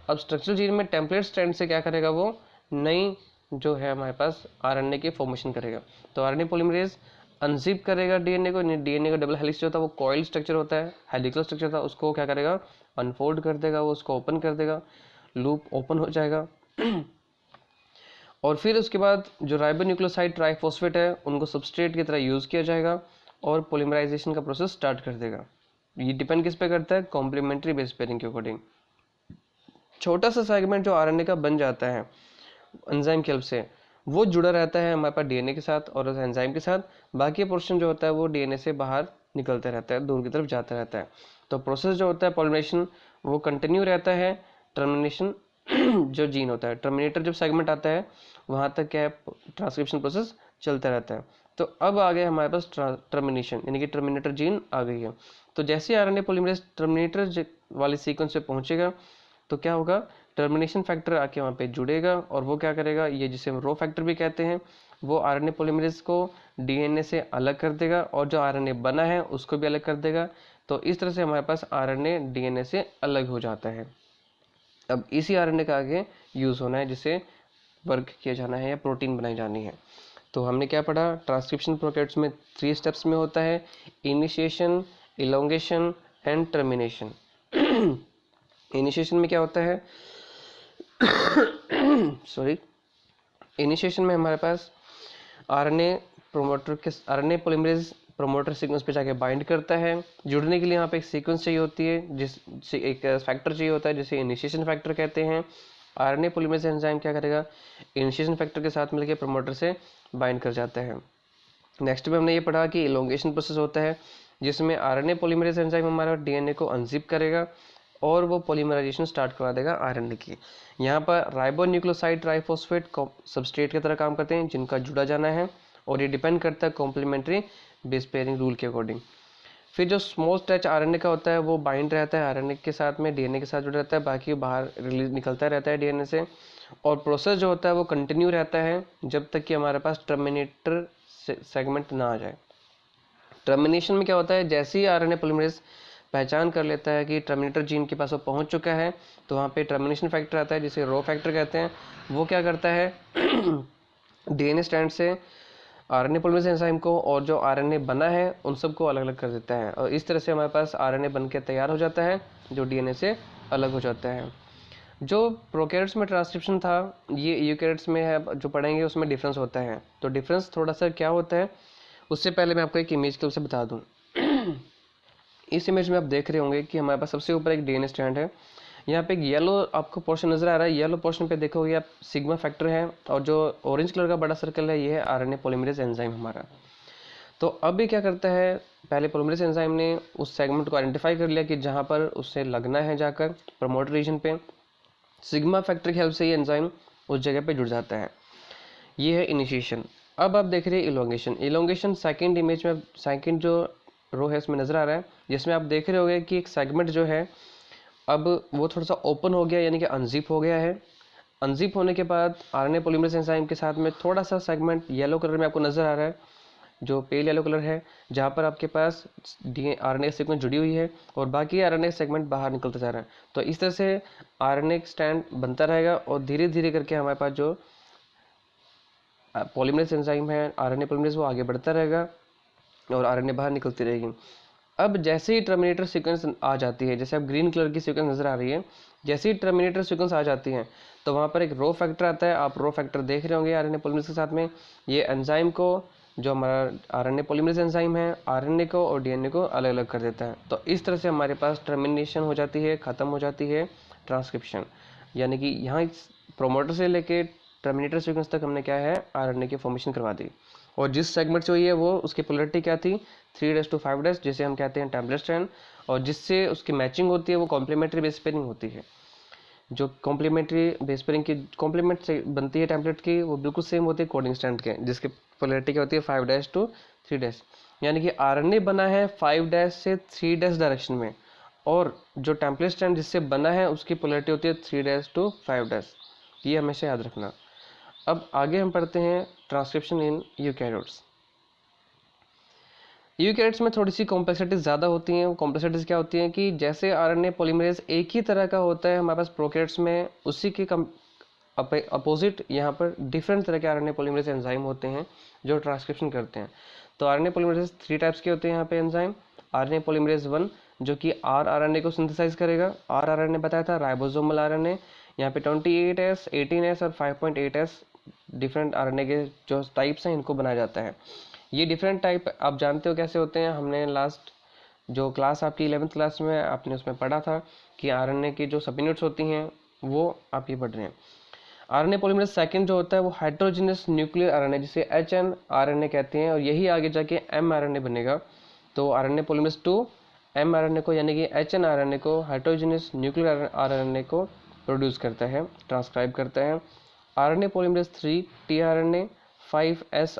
अब स्ट्रक्चरल जीन में टेम्पलेट स्ट्रैंड से क्या करेगा, वो नई जो है हमारे पास आरएनए की फॉर्मेशन करेगा। तो आरएनए पॉलीमरेज अनजिप करेगा डीएनए को, डीएनए का डबल हेलिक्स जो होता है वो कॉइल स्ट्रक्चर होता है, हेलिकल स्ट्रक्चर था, उसको क्या करेगा, अनफोल्ड कर देगा, वो उसको ओपन कर देगा, लूप ओपन हो जाएगा और फिर उसके बाद जो राइबोन्यूक्लियोसाइड ट्राइफॉस्फेट है उनको सबस्ट्रेट की तरह यूज़ किया जाएगा और पॉलीमराइजेशन का प्रोसेस स्टार्ट कर देगा। ये डिपेंड किस पे करता है, कॉम्प्लीमेंट्री बेस पेयरिंग के अकॉर्डिंग। छोटा सा सेगमेंट जो आरएनए का बन जाता है एंजाइम की हेल्प से, वो जुड़ा रहता है हमारे पास डीएनए के साथ और उस एंजाइम के साथ। बाकी पोर्शन जो होता है वो डीएनए से बाहर निकलता रहता है, दूर की तरफ जाता रहता है। तो प्रोसेस जो होता है पॉलिमरेशन वो कंटिन्यू रहता है। टर्मिनेशन जो जीन होता है, टर्मिनेटर जब सेगमेंट आता है वहाँ तक क्या है, ट्रांसक्रिप्शन प्रोसेस चलता रहता है। तो अब आ गए हमारे पास टर्मिनेशन, यानी कि टर्मिनेटर जीन आ गई है। तो जैसे आरएनए पॉलीमरेज टर्मिनेटर वाले सीक्वेंस पे पहुंचेगा तो क्या होगा, टर्मिनेशन फैक्टर आके वहाँ पे जुड़ेगा और वो क्या करेगा, ये जिसे हम रो फैक्टर भी कहते हैं, वो आरएनए पॉलीमरेज को डीएनए से अलग कर देगा और जो आरएनए बना है उसको भी अलग कर देगा। तो इस तरह से हमारे पास आरएनए डीएनए से अलग हो जाता है। अब इसी आरएनए का आगे यूज़ होना है जिसे वर्क किया जाना है या प्रोटीन बनाई जानी है। तो हमने क्या पढ़ा, ट्रांसक्रिप्शन प्रोकैरियोट्स में 3 स्टेप्स में होता है, initiation, elongation and termination. Initiation में क्या होता है सॉरी, इनिशिएशन में हमारे पास आरएनए पॉलीमरेज प्रोमोटर सीक्वेंस पे जाके बाइंड करता है। जुड़ने के लिए यहाँ पे एक सीक्वेंस चाहिए होती है, एक फैक्टर चाहिए होता है जिसे इनिशिएशन फैक्टर कहते हैं। आरएनए पॉलीमरेज एंजाइम क्या करेगा, इनिशिएशन फैक्टर के साथ मिलकर प्रमोटर से बाइंड कर जाता है। नेक्स्ट में हमने ये पढ़ा कि इलोंगेशन प्रोसेस होता है, जिसमें आरएनए पॉलीमरेज एंजाइम हमारा डीएनए को अनजिप करेगा और वो पॉलीमराइजेशन स्टार्ट करवा देगा आरएनए की। यहाँ पर राइबोन्यूक्लियोसाइड ट्राइफॉस्फेट सबस्ट्रेट की तरह काम करते हैं जिनका जुड़ा जाना है, और ये डिपेंड करता है कॉम्प्लीमेंट्री बेस पेयरिंग रूल के अकॉर्डिंग। फिर जो स्मॉल स्ट्रेच आरएनए का होता है वो बाइंड रहता है आरएनए के साथ में, डीएनए के साथ जुड़ा रहता है, बाकी बाहर रिलीज निकलता रहता है डीएनए से। और प्रोसेस जो होता है वो कंटिन्यू रहता है जब तक कि हमारे पास टर्मिनेटर सेगमेंट ना आ जाए। टर्मिनेशन में क्या होता है, जैसे ही आरएनए पॉलीमरेज पहचान कर लेता है कि टर्मिनेटर जीन के पास वो पहुंच चुका है, तो वहाँ पे टर्मिनेशन फैक्टर आता है जिसे रो फैक्टर कहते हैं। वो क्या करता है डीएनए स्ट्रैंड से आरएनए पॉलीमरेज एंजाइम को और जो आरएनए बना है उन सबको अलग अलग कर देता है, और इस तरह से हमारे पास आरएनए बन के तैयार हो जाता है जो डीएनए से अलग हो जाता है। जो प्रोकैरियोट्स में ट्रांसक्रिप्शन था, ये यूकैरियोट्स में है, जो पढ़ेंगे उसमें डिफरेंस होता है। तो डिफरेंस थोड़ा सा क्या होता है, उससे पहले मैं आपको एक इमेज के से बता दूं। इस इमेज में आप देख रहे होंगे कि हमारे पास सबसे ऊपर एक डीएनए स्ट्रैंड है। यहाँ पे एक येलो आपको पोर्शन नजर आ रहा है, येलो पोर्शन पे देखोगे आप सिग्मा फैक्टर है, और जो ऑरेंज कलर का बड़ा सर्कल है ये है आरएनए पॉलीमरेज एंजाइम हमारा। तो अब ये क्या करता है, पहले पॉलीमरेज एंजाइम ने उस सेगमेंट को आइडेंटिफाई कर लिया कि जहाँ पर उससे लगना है जाकर प्रमोटर रीजन पे, सिग्मा फैक्टर की हेल्प से ये एंजाइम उस जगह पे जुड़ जाता है। ये है इनिशिएशन। अब आप देख रहे हैं इलोंगेशन। इलोंगेशन सेकंड इमेज में, सेकंड जो रो है इसमें नजर आ रहा है, जिसमें आप देख रहे होंगे कि एक सेगमेंट जो है अब वो थोड़ा सा ओपन हो गया, यानी कि अनजिप हो गया है। अनजिप होने के बाद आरएनए पॉलीमरेज एंजाइम के साथ में थोड़ा सा सेगमेंट येलो कलर में आपको नजर आ रहा है, जो पेल येलो कलर है, जहाँ पर आपके पास आरएनए सेगमेंट जुड़ी हुई है और बाकी आरएनए सेगमेंट बाहर निकलता जा रहा है। तो इस तरह से आरएनए स्ट्रैंड बनता रहेगा और धीरे धीरे करके हमारे पास जो पॉलीमरेज एंजाइम है आरएनए पॉलीमरेज वो आगे बढ़ता रहेगा और आरएनए बाहर निकलती रहेगी। अब जैसे ही टर्मिनेटर सीक्वेंस आ जाती है, जैसे अब ग्रीन कलर की सीक्वेंस नजर आ रही है, जैसे ही टर्मिनेटर सीक्वेंस आ जाती है तो वहाँ पर एक रो फैक्टर आता है। आप रो फैक्टर देख रहे होंगे आरएनए पॉलीमरेज के साथ में। ये एंजाइम को, जो हमारा आरएनए पॉलीमरेज एंजाइम है, आरएनए को और डीएनए को अलग अलग कर देता है। तो इस तरह से हमारे पास टर्मिनेशन हो जाती है, खत्म हो जाती है ट्रांसक्रिप्शन। यानी कि यहाँ प्रोमोटर से लेके टर्मिनेटर सीक्वेंस तक हमने क्या है, आरएनए की फॉर्मेशन करवा दी। और जिस सेगमेंट से हुई है वो उसकी पोलरिटी क्या थी, 3' to 5', जिसे हम कहते हैं टेम्पलेट स्ट्रैंड, और जिससे उसकी मैचिंग होती है वो कॉम्प्लीमेंट्री बेस पेयरिंग होती है। जो कॉम्प्लीमेंट्री बेस पेयरिंग की कॉम्प्लीमेंट से बनती है टेम्पलेट की, वो बिल्कुल सेम होती है कोडिंग स्ट्रैंड के, जिसकी पोलरिटी क्या होती है 5' to 3'। यानी कि आरएनए बना है 5' से 3' डायरेक्शन में, और जो टेम्पलेट स्ट्रैंड जिससे बना है उसकी पोलरिटी होती है 3' to 5'। ये हमेशा याद रखना। अब आगे हम पढ़ते हैं ट्रांसक्रिप्शन इन यूकैरियोट्स। यूकैरियोट्स में थोड़ी सी कॉम्प्लेक्सिटी ज़्यादा होती हैं। कॉम्प्लेक्सिटीज क्या होती हैं कि जैसे आरएनए पॉलीमरेज एक ही तरह का होता है हमारे पास प्रोकैरियोट्स में, उसी के अपोजिट यहाँ पर डिफरेंट तरह के आरएनए पॉलीमरेज एंजाइम होते हैं जो ट्रांसक्रिप्शन करते हैं। तो आरएनए पॉलीमरेज 3 टाइप्स के होते हैं यहाँ पे एंजाइम। आरएनए पॉलीमरेज 1 जो कि आरएनए को सिंथेसाइज करेगा। आरएनए बताया था राइबोसोमल आरएनए। यहाँ पे 28S, 18S और 5.8S डिफरेंट आरएनए के जो टाइप्स हैं इनको बनाया जाता है। ये डिफरेंट टाइप आप जानते हो कैसे होते हैं, हमने लास्ट जो क्लास आपकी 11th क्लास में आपने उसमें पढ़ा था कि आरएनए की जो सब यूनिट्स होती हैं वो आप ये पढ़ रहे हैं। आरएनए पॉलीमरेज सेकंड जो होता है वो हाइड्रोजनस न्यूक्लियर आरएनए, जिसे HNRNA कहते हैं, और यही आगे जाके mRNA बनेगा। तो आरएनए पॉलीमरेज 2 mRNA को यानी कि HNRNA को, हाइड्रोजनस न्यूक्लियर आरएनए को प्रोड्यूस करता है, ट्रांसक्राइब करता है। RNA polymerase 3 tRNA, 5S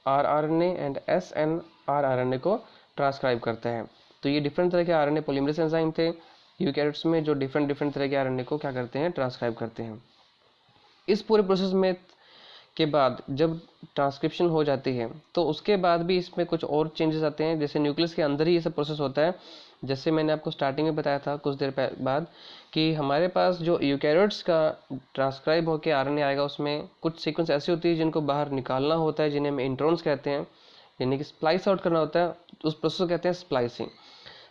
rRNA and SNRRNA को ट्रांसक्राइब करता है। तो ये डिफरेंट तरह के आरएनए पॉलीमरेज एंजाइम थे यूकैरियोट्स में, जो डिफरेंट तरह के आरएनए को क्या करते हैं, ट्रांसक्राइब करते हैं। इस पूरे प्रोसेस में के बाद जब ट्रांसक्रिप्शन हो जाती है तो उसके बाद भी इसमें कुछ और चेंजेस आते हैं। जैसे न्यूक्लियस के अंदर ही ये सब प्रोसेस होता है। जैसे मैंने आपको स्टार्टिंग में बताया था कुछ देर बाद कि हमारे पास जो यूकैरियोट्स का ट्रांसक्राइब होकर आरएनए आएगा, उसमें कुछ सीक्वेंस ऐसी होती है जिनको बाहर निकालना होता है, जिन्हें हम इंट्रॉन्स कहते हैं, यानी कि स्प्लाइस आउट करना होता है। उस प्रोसेस को कहते हैं स्प्लाइसिंग।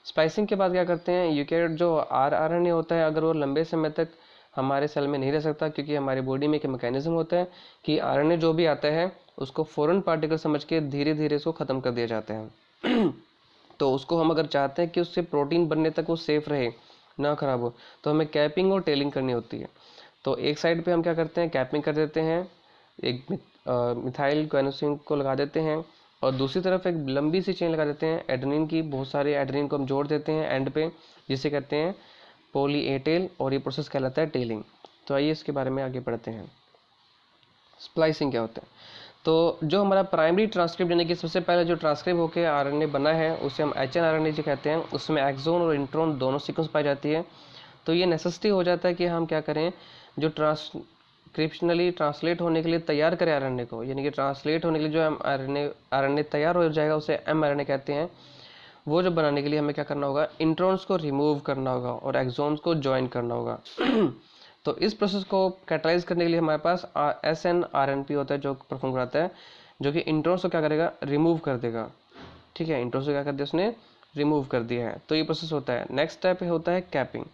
स्प्लाइसिंग के बाद क्या करते हैं, यूकैरियोट जो आरएनए होता है अगर वो लंबे समय तक हमारे सेल में नहीं रह सकता, क्योंकि हमारी बॉडी में एक मैकेनिज्म होता है कि आरएनए जो भी आता है उसको फॉरेन पार्टिकल समझ के धीरे धीरे उसको ख़त्म कर दिया जाता है। तो उसको हम अगर चाहते हैं कि उससे प्रोटीन बनने तक वो सेफ रहे, ना खराब हो, तो हमें कैपिंग और टेलिंग करनी होती है। तो एक साइड पे हम क्या करते हैं, कैपिंग कर देते हैं, एक मिथाइल गुआनोसिन को लगा देते हैं, और दूसरी तरफ एक लंबी सी चेन लगा देते हैं एडेनिन की, बहुत सारे एडेनिन को हम जोड़ देते हैं एंड पे, जिसे कहते हैं पॉली ए टेल, और ये प्रोसेस कहलाता है टेलिंग। तो आइए इसके बारे में आगे बढ़ते हैं। स्प्लाइसिंग क्या होता है? तो जो हमारा प्राइमरी ट्रांसक्रिप्ट यानी कि सबसे पहले जो ट्रांसक्रिप्ट होकर आरएनए बना है उसे हम एचएनआरएनए जो कहते हैं, उसमें एक्सोन और इंट्रोन दोनों सीक्वेंस पाई जाती है। तो ये नेसेसिटी हो जाता है कि हम क्या करें, जो ट्रांसक्रिप्शनली ट्रांसलेट होने के लिए तैयार करें आरएनए को, यानी कि ट्रांसलेट होने के लिए जो हम आरएनए तैयार हो जाएगा उसे एमआरएनए कहते हैं। वो जो बनाने के लिए हमें क्या करना होगा, इंट्रॉन्स को रिमूव करना होगा और एक्सोन्स को ज्वाइन करना होगा। तो इस प्रोसेस को कैटलाइज करने के लिए हमारे पास SNRNP होता है जो परफॉर्म कराता है, जो कि इंट्रॉन्स को क्या करेगा, रिमूव कर देगा। ठीक है, इंट्रॉन्स को क्या कर दिया उसने, रिमूव कर दिया है। तो ये प्रोसेस होता है। नेक्स्ट स्टेप होता है कैपिंग।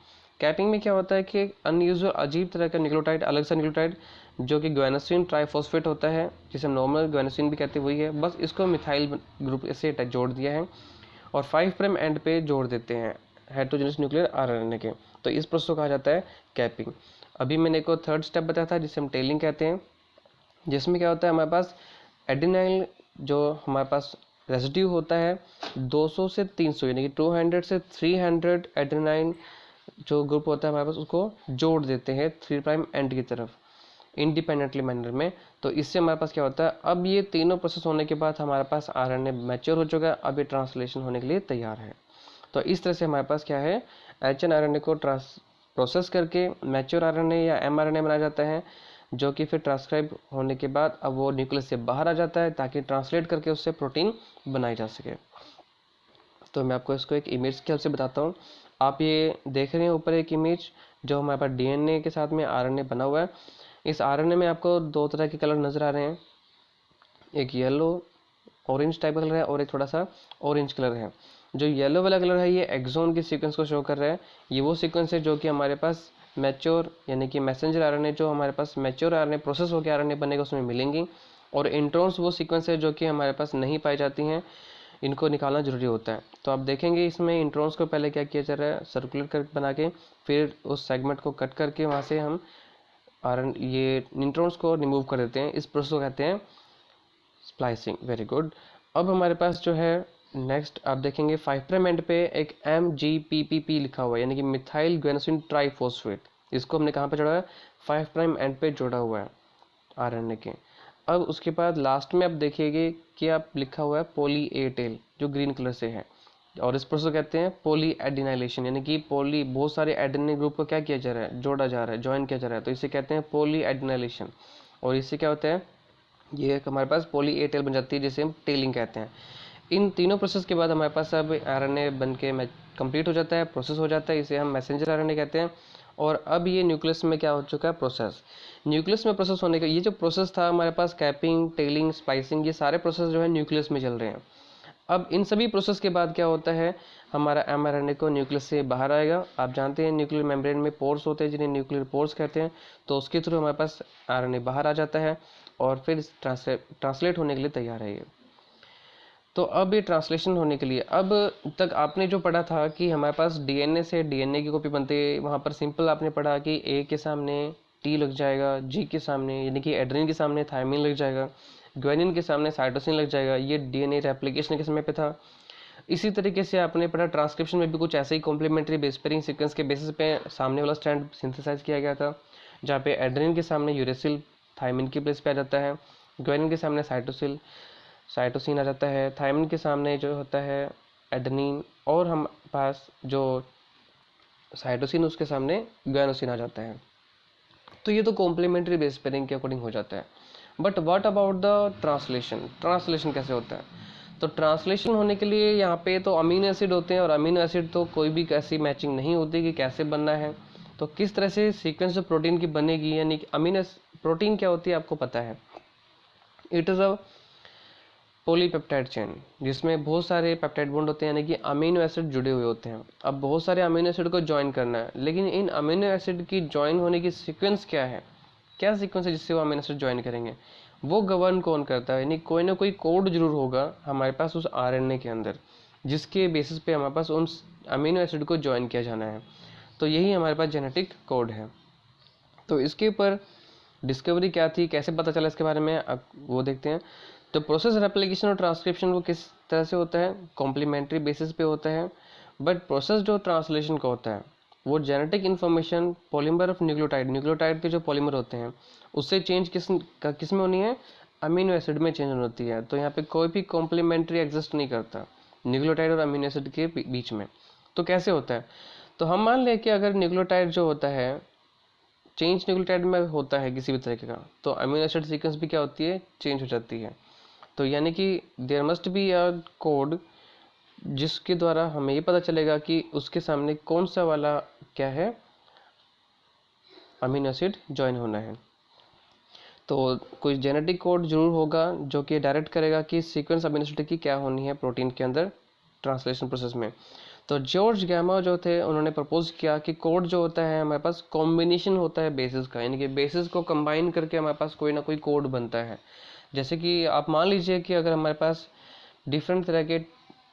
कैपिंग में क्या होता है कि अनयूजुअल अजीब तरह का न्यूक्लियोटाइड, अलग सा न्यूक्लियोटाइड जो कि गुआनोसिन ट्राइफॉस्फेट होता है, जिसे नॉर्मल गुआनोसिन भी कहते हैं, वही है, बस इसको मिथाइल ग्रुप से जोड़ दिया है और 5' एंड पे जोड़ देते हैं हेटेरोजेनस न्यूक्लियर आरएनए के। तो इस प्रोसेस को कहा जाता है कैपिंग। अभी मैंने एक थर्ड स्टेप बताया था जिसे हम टेलिंग कहते हैं, जिसमें क्या होता है, हमारे पास एडिनाइल जो हमारे पास रेसिड्यू होता है 200 से 300 यानी कि 200 से 300 एडिनाइन जो ग्रुप होता है हमारे पास, उसको जोड़ देते हैं 3' एंड की तरफ इंडिपेंडेंटली मैनर में। तो इससे हमारे पास क्या होता है, अब ये तीनों प्रोसेस होने के बाद हमारे पास आरएनए मैच्योर हो चुका है, अब ये ट्रांसलेशन होने के लिए तैयार है। तो इस तरह से हमारे पास क्या है, एचएनआरएनए को प्रोसेस करके मैच्योर आरएनए या एमआरएनए बनाया जाता है, जो कि फिर ट्रांसक्राइब होने के बाद अब वो न्यूक्लियस से बाहर आ जाता है ताकि ट्रांसलेट करके उससे प्रोटीन बनाई जा सके। तो मैं आपको इसको एक इमेज के हेल्प से बताता हूँ। आप ये देख रहे हैं ऊपर एक इमेज जो हमारे पास डीएनए के साथ में आरएनए बना हुआ है। इस आरएनए में आपको दो तरह के कलर नज़र आ रहे हैं, एक येलो ऑरेंज टाइप का कलर है और एक थोड़ा सा ऑरेंज कलर है। जो येलो वाला कलर है ये एक्सोन के सीक्वेंस को शो कर रहा है। ये वो सीक्वेंस है जो कि हमारे पास मैच्योर यानी कि मैसेंजर आरएनए, जो हमारे पास मैच्योर आरएनए प्रोसेस होकर आरएनए बनेगा उसमें मिलेंगी, और इंट्रॉन्स वो सीक्वेंस है जो कि हमारे पास नहीं पाई जाती हैं, इनको निकालना जरूरी होता है। तो आप देखेंगे इसमें इंट्रॉन्स को पहले क्या किया जा रहा है, सर्कुलर कर बना के फिर उस सेगमेंट को कट करके वहाँ से हम ये इंट्रॉन्स को रिमूव कर देते हैं। इस प्रोसेस को कहते हैं स्प्लाइसिंग। Very good. अब हमारे पास जो है नेक्स्ट आप देखेंगे 5' एंड पे एक MGPPP लिखा हुआ है, यानी कि मिथाइल गुआनोसिन ट्राइफॉस्फेट। इसको हमने कहाँ पे जोड़ा है, 5' एंड पे जोड़ा हुआ है आरएनए के। अब उसके बाद लास्ट में आप देखिएगा कि आप लिखा हुआ है पॉली ए टेल जो ग्रीन कलर से है, और इस प्रोसेस को कहते हैं पॉली एडिनाइलेशन, यानी कि पॉली बहुत सारे एडेनिन ग्रुप को क्या किया जा रहा है, जोड़ा जा रहा है, ज्वाइन किया जा रहा है, तो इसे कहते हैं पॉली एडिनाइलेशन। और इससे क्या होता है, ये हमारे पास पॉली ए टेल बन जाती है जिसे हम टेलिंग कहते हैं। इन तीनों प्रोसेस के बाद हमारे पास अब आरएनए बन के कंप्लीट हो जाता है, प्रोसेस हो जाता है, इसे हम मैसेंजर आरएनए कहते हैं। और अब ये न्यूक्लियस में क्या हो चुका है, प्रोसेस। न्यूक्लियस में प्रोसेस होने का ये जो प्रोसेस था हमारे पास, कैपिंग, टेलिंग, स्पाइसिंग, ये सारे प्रोसेस जो है न्यूक्लियस में चल रहे हैं। अब इन सभी प्रोसेस के बाद क्या होता है, हमारा एमआरएनए को न्यूक्लियस से बाहर आएगा। आप जानते हैं न्यूक्लियर मेम्ब्रेन में पोर्स होते हैं जिन्हें न्यूक्लियर पोर्स कहते हैं, तो उसके थ्रू हमारे पास आरएनए बाहर आ जाता है और फिर ट्रांसलेट होने के लिए तैयार है ये। तो अब ये ट्रांसलेशन होने के लिए, अब तक आपने जो पढ़ा था कि हमारे पास डीएनए से डीएनए की कॉपी बनती है, वहाँ पर सिंपल आपने पढ़ा कि ए के सामने टी लग जाएगा, जी के सामने यानी कि एड्रीन के सामने थायमिन लग जाएगा, ग्वानिन के सामने साइटोसिन लग जाएगा। ये डीएनए रेप्लिकेशन के समय पे था। इसी तरीके से आपने पढ़ा ट्रांसक्रिप्शन में भी कुछ ऐसे ही कॉम्प्लीमेंट्री बेस पेयरिंग सीक्वेंस के बेसिस पे सामने वाला स्ट्रैंड सिंथेसाइज किया गया था, जहाँ पे एड्रीन के सामने यूरेसिल थायमिन की प्लेस पे आ जाता है, ग्वानिन के सामने साइटोसिन आ जाता है, थायमिन के सामने जो होता है एडेनिन, और हम पास जो साइटोसिन उसके सामने ग्वानोसिन आ जाता है। तो ये तो कॉम्प्लीमेंट्री बेस पेयरिंग के अकॉर्डिंग हो जाता है। But what about the translation, translation कैसे होता है? तो ट्रांसलेशन होने के लिए यहाँ पे तो अमीनो एसिड होते हैं, और अमीनो एसिड तो कोई भी ऐसी मैचिंग नहीं होती कि कैसे बनना है। तो किस तरह से सीक्वेंस जो प्रोटीन की बनेगी, यानी कि प्रोटीन क्या होती है आपको पता है, it is a polypeptide chain, जिसमें बहुत सारे पेप्टाइड बॉन्ड होते हैं, यानी कि अमीनो एसिड जुड़े हुए होते हैं। अब बहुत सारे अमीनो एसिड को ज्वाइन करना है, लेकिन इन अमीनो एसिड की ज्वाइन होने की सीक्वेंस क्या है, क्या सीक्वेंस है जिससे वो अमीनो एसिड ज्वाइन करेंगे, वो गवर्न कौन करता है, यानी कोई ना कोई कोड जरूर होगा हमारे पास उस आरएनए के अंदर, जिसके बेसिस पे हमारे पास उन अमीनो एसिड को ज्वाइन किया जाना है। तो यही हमारे पास जेनेटिक कोड है। तो इसके ऊपर डिस्कवरी क्या थी, कैसे पता चला इसके बारे में, अब वो देखते हैं। तो प्रोसेस रेप्लिकेशन और ट्रांसक्रिप्शन वो किस तरह से होता है, कॉम्प्लीमेंट्री बेसिस पे होता है। बट प्रोसेस जो ट्रांसलेशन का होता है वो genetic information polymer of nucleotide, nucleotide के जो पॉलीमर होते हैं उससे चेंज किस में होनी है, अमीनो एसिड में चेंज होती है। तो यहाँ पे कोई भी कॉम्प्लीमेंट्री एग्जिस्ट नहीं करता न्यूक्लियोटाइड और अमीनो एसिड के बीच में। तो कैसे होता है, तो हम मान लें कि अगर न्यूक्लियोटाइड जो होता है चेंज न्यूक्लियोटाइड में होता है किसी भी तरीके का, तो अमीनो एसिड सीक्वेंस भी क्या होती है, चेंज हो जाती है। तो यानी कि there must be a code जिसके द्वारा हमें ये पता चलेगा कि उसके सामने कौन सा वाला क्या है, अमीनो एसिड ज्वाइन होना है। तो कोई जेनेटिक कोड जरूर होगा जो कि डायरेक्ट करेगा कि सीक्वेंस अमीनो एसिड की क्या होनी है प्रोटीन के अंदर ट्रांसलेशन प्रोसेस में। तो जॉर्ज गैमा जो थे उन्होंने प्रपोज किया कि कोड जो होता है हमारे पास कॉम्बिनेशन होता है बेसिस का, यानी कि बेसिस को कंबाइन करके हमारे पास कोई ना कोई कोड बनता है। जैसे कि आप मान लीजिए कि अगर हमारे पास डिफरेंट तरह के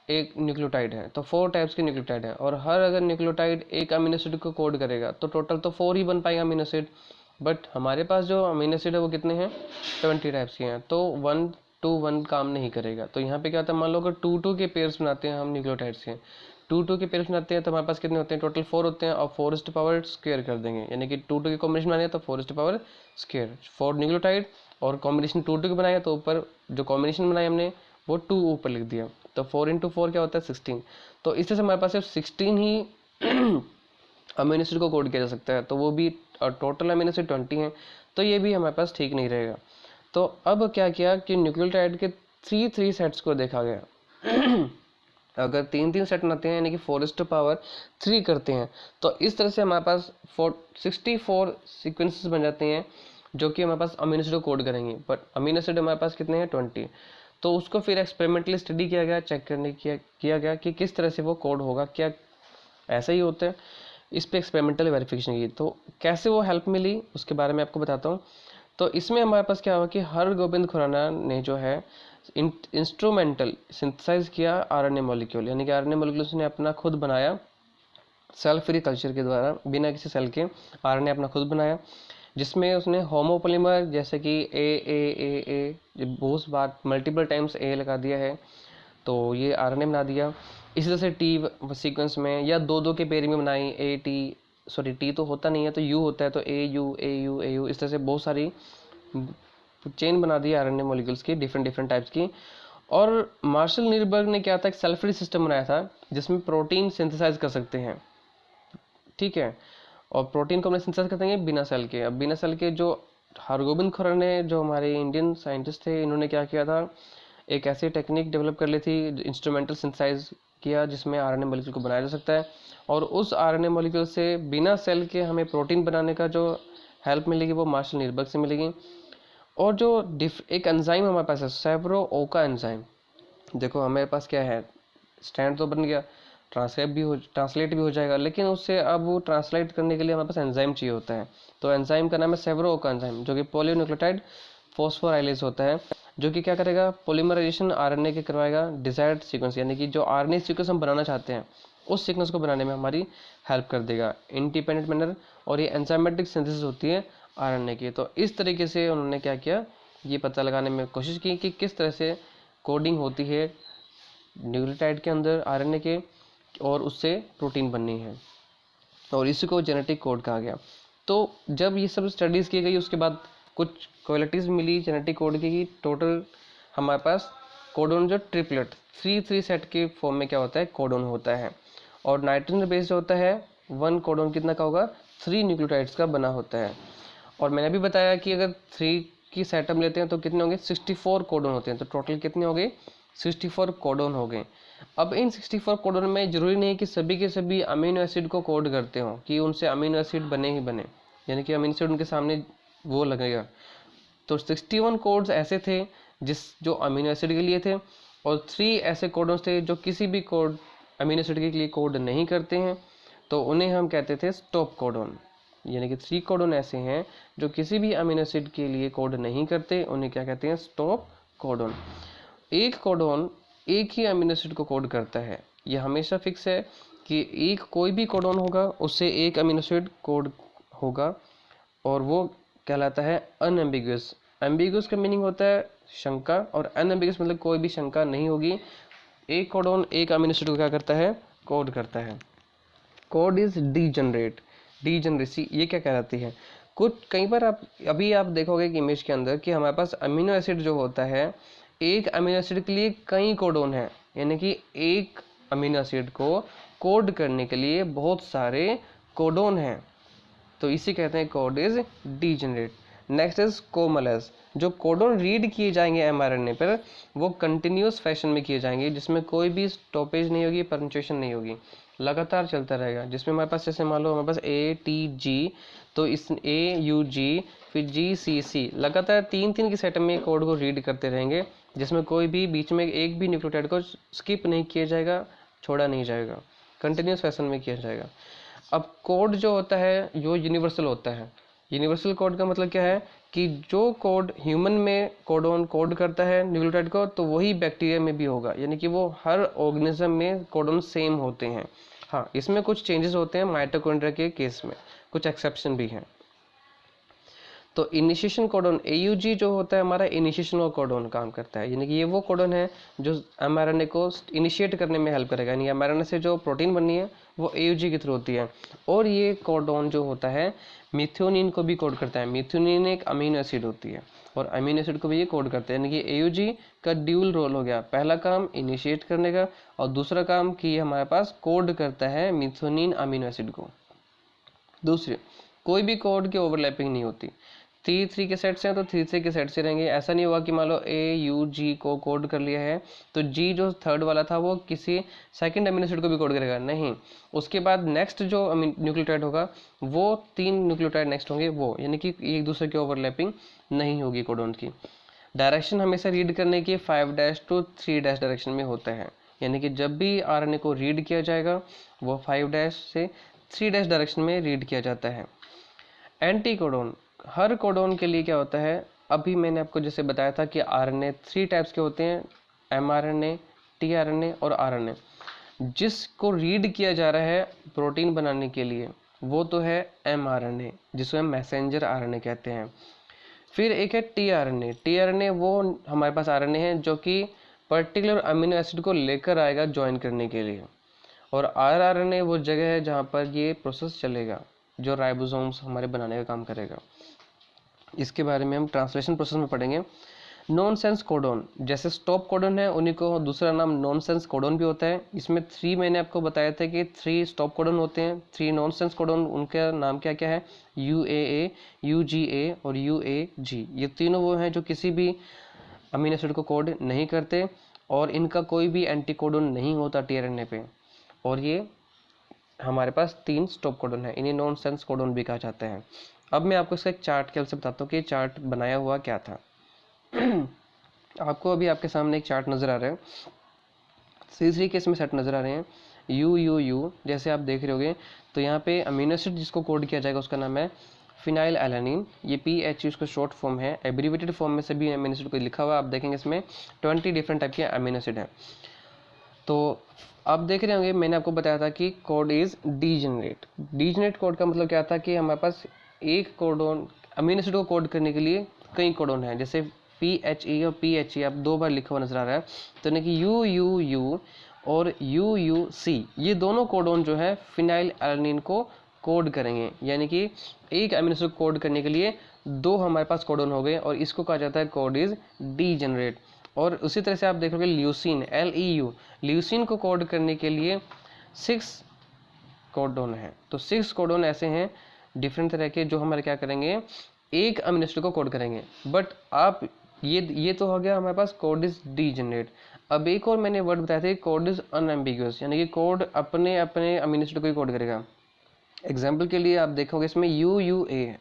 एक न्यूक्लियोटाइड है, तो 4 टाइप्स के न्यूक्लियोटाइड है, और हर अगर न्यूक्लियोटाइड एक अमीनो एसिड को कोड करेगा तो टोटल तो 4 ही बन पाएगा अमीनो एसिड। बट हमारे पास जो अमीनो एसिड है वो कितने हैं, 20 टाइप्स के हैं, तो 1 to 1 काम नहीं करेगा। तो यहाँ पे क्या होता है, मान लो अगर 2 के पेयर्स बनाते हैं हम न्यूक्लियोटाइड्स के, 2 के पेयर्स बनाते हैं तो हमारे पास कितने होते हैं, टोटल 4 होते हैं, और 4 स्क्वायर कर देंगे, यानी कि 2 के कॉम्बिनेशन बनाए तो 4 स्क्वायर 4 न्यूक्लियोटाइड, और कॉम्बिनेशन 2 के बनाया तो ऊपर जो कॉम्बिनेशन बनाया हमने वो 2 ऊपर लिख दिया, तो 4 into 4 क्या होता है, 16। तो इस तरह से हमारे पास सिर्फ 16 ही अमीनो एसिड को कोड किया जा सकता है, तो वो भी टोटल अमीनो एसिड 20 है, तो ये भी हमारे पास ठीक नहीं रहेगा। तो अब क्या किया कि न्यूक्लियोटाइड के 3 सेट्स को देखा गया अगर 3 सेट बनाते हैं यानी कि 4:3 करते हैं, तो इस तरह से हमारे पास 64 सीक्वेंसेस बन जाते हैं जो कि हमारे पास अमीनो एसिड को कोड करेंगे। बट अमीनो एसिड हमारे पास कितने हैं, 20। तो उसको फिर एक्सपेरिमेंटली स्टडी किया गया, चेक करने किया गया कि किस तरह से वो कोड होगा, क्या ऐसा ही होता है। इस पे एक्सपेरिमेंटल वेरिफिकेशन की, तो कैसे वो हेल्प मिली उसके बारे में आपको बताता हूँ। तो इसमें हमारे पास क्या हुआ कि हरगोबिंद खुराना ने जो है इंस्ट्रूमेंटल सिंथेसाइज किया आरएनए मॉलिक्यूल, यानी कि आरएनए मॉलिक्यूल उसने अपना खुद बनाया सेल फ्री कल्चर के द्वारा, बिना किसी सेल के आरएनए अपना खुद बनाया, जिसमें उसने होमोपोलीमर जैसे कि ए बहुत बार मल्टीपल टाइम्स ए लगा दिया है, तो ये आरएनए बना दिया। इसी तरह से टी सीक्वेंस में या 2 के पेयर में बनाई, ए टी सॉरी टी तो होता नहीं है तो यू होता है, तो ए यू इस तरह से बहुत सारी चेन बना दी आरएनए मॉलिक्यूल्स की डिफरेंट टाइप्स की। और मार्शल नीरबर्ग ने क्या था, एक सेल फ्री सिस्टम बनाया था जिसमें प्रोटीन सिंथेसाइज कर सकते हैं, ठीक है। और प्रोटीन को हमने सिंथेसाइज करते हैं बिना सेल के। अब बिना सेल के जो हरगोबिंद खुराना ने, जो हमारे इंडियन साइंटिस्ट थे, इन्होंने क्या किया था, एक ऐसी टेक्निक डेवलप कर ली थी, इंस्ट्रूमेंटल सिंथेसाइज किया जिसमें आरएनए मॉलिक्यूल को बनाया जा सकता है, और उस आरएनए मॉलिक्यूल से बिना सेल के हमें प्रोटीन बनाने का जो हेल्प मिलेगी वो मार्शल नीरबर्ग से मिलेगी। और जो एक एंजाइम हमारे पास है, सेवरो ओका एंजाइम, देखो हमारे पास क्या है, स्टैंड तो बन गया, ट्रांसलेट भी हो जाएगा, लेकिन उससे अब वो ट्रांसलेट करने के लिए हमारे पास एंजाइम चाहिए होता है। तो एंजाइम का नाम है सेवरो ओका एंजाइम, जो कि पॉलीन्यूक्लियोटाइड फॉस्फोराइलेज होता है, जो कि क्या करेगा, पॉलीमराइजेशन आरएनए के करवाएगा डिजायर्ड सीक्वेंस, यानी कि जो आरएनए सीक्वेंस हम बनाना चाहते हैं उस सीक्वेंस को बनाने में हमारी हेल्प कर देगा इंडिपेंडेंट मैनर। और ये एंजाइमेटिक सिंथेसिस होती है आरएनए की। तो इस तरीके से उन्होंने क्या किया, ये पता लगाने में कोशिश की कि किस तरह से कोडिंग होती है न्यूक्लियोटाइड के अंदर आरएनए के, और उससे प्रोटीन बननी है, और इसी को जेनेटिक कोड कहा गया। तो जब ये सब स्टडीज़ की गई उसके बाद कुछ क्वालिटीज़ मिली जेनेटिक कोड की, कि टोटल हमारे पास कोडोन जो ट्रिपलेट 3 सेट के फॉर्म में क्या होता है, कोडोन होता है। और नाइट्रोजन बेस्ड होता है, 1 कोडोन कितना का होगा, 3 न्यूक्लियोटाइड्स का बना होता है। और मैंने भी बताया कि अगर 3 की सेटअप लेते हैं तो कितने होंगे, 64 कोडोन होते हैं, तो टोटल कितने हो गए, 64 कोडोन हो गए। अब इन 64 कोडोन में जरूरी नहीं कि सभी के सभी अमीनो एसिड को कोड करते हो कि उनसे अमीनो एसिड बने ही बने, यानी कि अमीनो एसिड उनके सामने वो लगेगा। तो 61 कोड्स ऐसे थे जो अमीनो एसिड के लिए थे, और 3 ऐसे कोडोन्स थे जो किसी भी कोड अमीनो एसिड के लिए कोड नहीं करते हैं, तो उन्हें हम कहते थे स्टॉप कोडोन। यानी कि 3 कोडोन ऐसे हैं जो किसी भी अमीनो एसिड के लिए कोड नहीं करते, उन्हें क्या कहते हैं, स्टॉप कोडोन। एक कोडोन एक ही अमीनो एसिड को कोड करता है, ये हमेशा फिक्स है कि कोई भी कोडोन होगा उससे एक अमीनो एसिड कोड होगा, और वो कहलाता है अनएम्बिगुअस। एम्बिगुअस का मीनिंग होता है शंका, और अनएम्बिगुअस मतलब कोई भी शंका नहीं होगी। एक कोडॉन एक अमीनो एसिड को क्या करता है, कोड करता है। कोड इज डीजनरेट, डीजनरेसी ये क्या कहलाती है। कुछ कई बार आप देखोगे कि इमेज के अंदर कि हमारे पास अमीनो एसिड जो होता है, एक अमीनो एसिड के लिए कई कोडॉन है, यानी कि एक अमीनो एसिड को कोड करने के लिए बहुत सारे कोडॉन हैं, तो इसी कहते हैं code is degenerate. Next is commaless, जो कोडॉन रीड किए जाएंगे mRNA पर वो कंटिन्यूस फैशन में किए जाएंगे, जिसमें कोई भी स्टॉपेज नहीं होगी, पंक्चुएशन नहीं होगी, लगातार चलता रहेगा। जिसमें हमारे पास जैसे मान लो हमारे पास ATG, तो इस AUG फिर GCC लगातार 3-3 की सेट में कोड को रीड करते रहेंगे, जिसमें कोई भी बीच में एक भी न्यूक्लियोटाइड को स्किप नहीं किया जाएगा, छोड़ा नहीं जाएगा, कंटिन्यूस फैशन में किया जाएगा। अब कोड जो होता है जो यूनिवर्सल होता है, यूनिवर्सल कोड का मतलब क्या है कि जो कोड ह्यूमन में कोडॉन कोड करता है न्यूक्लियोटाइड को, तो वही बैक्टीरिया में भी होगा, यानी कि वो हर ऑर्गेनिज्म में कोडॉन सेम होते हैं। हाँ, इसमें कुछ चेंजेस होते हैं माइटोकॉन्ड्रिया के केस में, कुछ एक्सेप्शन भी हैं। तो इनिशिएशन कोडॉन AUG जो होता है हमारा इनिशिएशन का कोडॉन काम करता है, यानी कि ये वो कोडॉन है जो mRNA को इनिशिएट करने में हेल्प करेगा, यानी mRNA से जो प्रोटीन बननी है वो AUG के थ्रू होती है। और ये कोडॉन जो होता है मिथ्योनिन को भी कोड करता है। मिथ्योनिन एक अमीनो एसिड होती है और अमीनो एसिड को भी ये कोड करते हैं, यानी कि AUG का ड्यूल रोल हो गया, पहला काम इनिशिएट करने का और दूसरा काम कि हमारे पास कोड करता है मिथ्योनिन अमीनो एसिड को। दूसरे, कोई भी कोड की ओवरलैपिंग नहीं होती। 3 के सेट्स हैं तो 3 के सेट से रहेंगे। ऐसा नहीं होगा कि मान लो AUG को कोड कर लिया है तो G जो थर्ड वाला था वो किसी सेकंड अमीनो एसिड को भी कोड करेगा, नहीं। उसके बाद नेक्स्ट जो न्यूक्लियोटाइड होगा वो 3 न्यूक्लियोटाइड नेक्स्ट होंगे वो, यानी कि एक दूसरे की ओवरलैपिंग नहीं होगी कोडॉन की। डायरेक्शन हमेशा रीड करने की 5' to 3' डायरेक्शन में होता है, यानी कि जब भी RNA को रीड किया जाएगा वो 5' से 3' डायरेक्शन में रीड किया जाता है। एंटी कोडॉन, हर कोडॉन के लिए क्या होता है, अभी मैंने आपको जैसे बताया था कि RNA 3 टाइप्स के होते हैं, mRNA, tRNA और RNA। जिसको रीड किया जा रहा है प्रोटीन बनाने के लिए वो तो है mRNA, जिसको हम मैसेंजर RNA कहते हैं। फिर एक है tRNA। tRNA वो हमारे पास RNA है जो कि पर्टिकुलर अमीनो एसिड को लेकर आएगा ज्वाइन करने के लिए, और rRNA वो जगह है जहाँ पर ये प्रोसेस चलेगा, जो राइबोसोम्स हमारे बनाने का काम करेगा। इसके बारे में हम ट्रांसलेशन प्रोसेस में पढ़ेंगे। नॉनसेंस कोडॉन, जैसे स्टॉप कोडॉन है उन्हीं को दूसरा नाम नॉनसेंस कोडॉन भी होता है। इसमें 3 मैंने आपको बताया था कि 3 स्टॉप कोडॉन होते हैं, 3 नॉनसेंस कोडॉन, उनका नाम क्या क्या है, UAA, UGA और UAG। ये तीनों वो हैं जो किसी भी अमीनो एसिड को कोड नहीं करते और इनका कोई भी एंटी कोडॉन नहीं होता tRNA पे, और ये हमारे पास 3 स्टॉप कोडॉन है, इन्हें नॉनसेंस कोडॉन भी कहा जाता है। अब मैं आपको इसका एक चार्ट के से बताता हूँ कि चार्ट बनाया हुआ क्या था। आपको अभी आपके सामने एक चार्ट नज़र आ रहा है, C3 के इसमें सेट नज़र आ रहे हैं, UUU जैसे आप देख रहे होगे। तो यहाँ पे अमीनो एसिड जिसको कोड किया जाएगा उसका नाम है फिनाइल एलानिन, ये PHE उसका शॉर्ट फॉर्म है। एब्रीवेटेड फॉर्म में सभी अमीनो एसिड को लिखा हुआ आप देखेंगे, इसमें 20 डिफरेंट टाइप के अमीनो एसिड हैं। तो आप देख रहे होंगे मैंने आपको बताया था कि code is degenerate. Degenerate code का मतलब क्या था कि हमारे पास एक कोडॉन अमीनो एसिड को कोड करने के लिए कई कोडॉन हैं, जैसे PHE और PHE आप 2 बार लिखा हुआ नजर आ रहा है, तो यानी कि UUU और UUC ये दोनों कोडॉन जो है फिनाइल एलानिन को कोड करेंगे, यानी कि एक अमीनो एसिड कोड करने के लिए 2 हमारे पास कोडॉन हो गए और इसको कहा जाता है कोड इज डीजनरेट। और उसी तरह से आप देखोगे ल्यूसिन, LEU, ल्यूसिन को कोड करने के लिए 6 कोडॉन है। तो 6 कोडॉन ऐसे हैं डिफरेंट तरह के जो हमारे क्या करेंगे, एक अमीनो एसिड को कोड करेंगे। बट आप ये तो हो गया हमारे पास कोड इज डीजनरेट। अब एक और मैंने वर्ड बताया था कोड इज अनएम्बिगुअस, यानी कि कोड अपने अपने अमीनो एसिड को ही कोड करेगा। एग्जाम्पल के लिए आप देखोगे इसमें UUA है,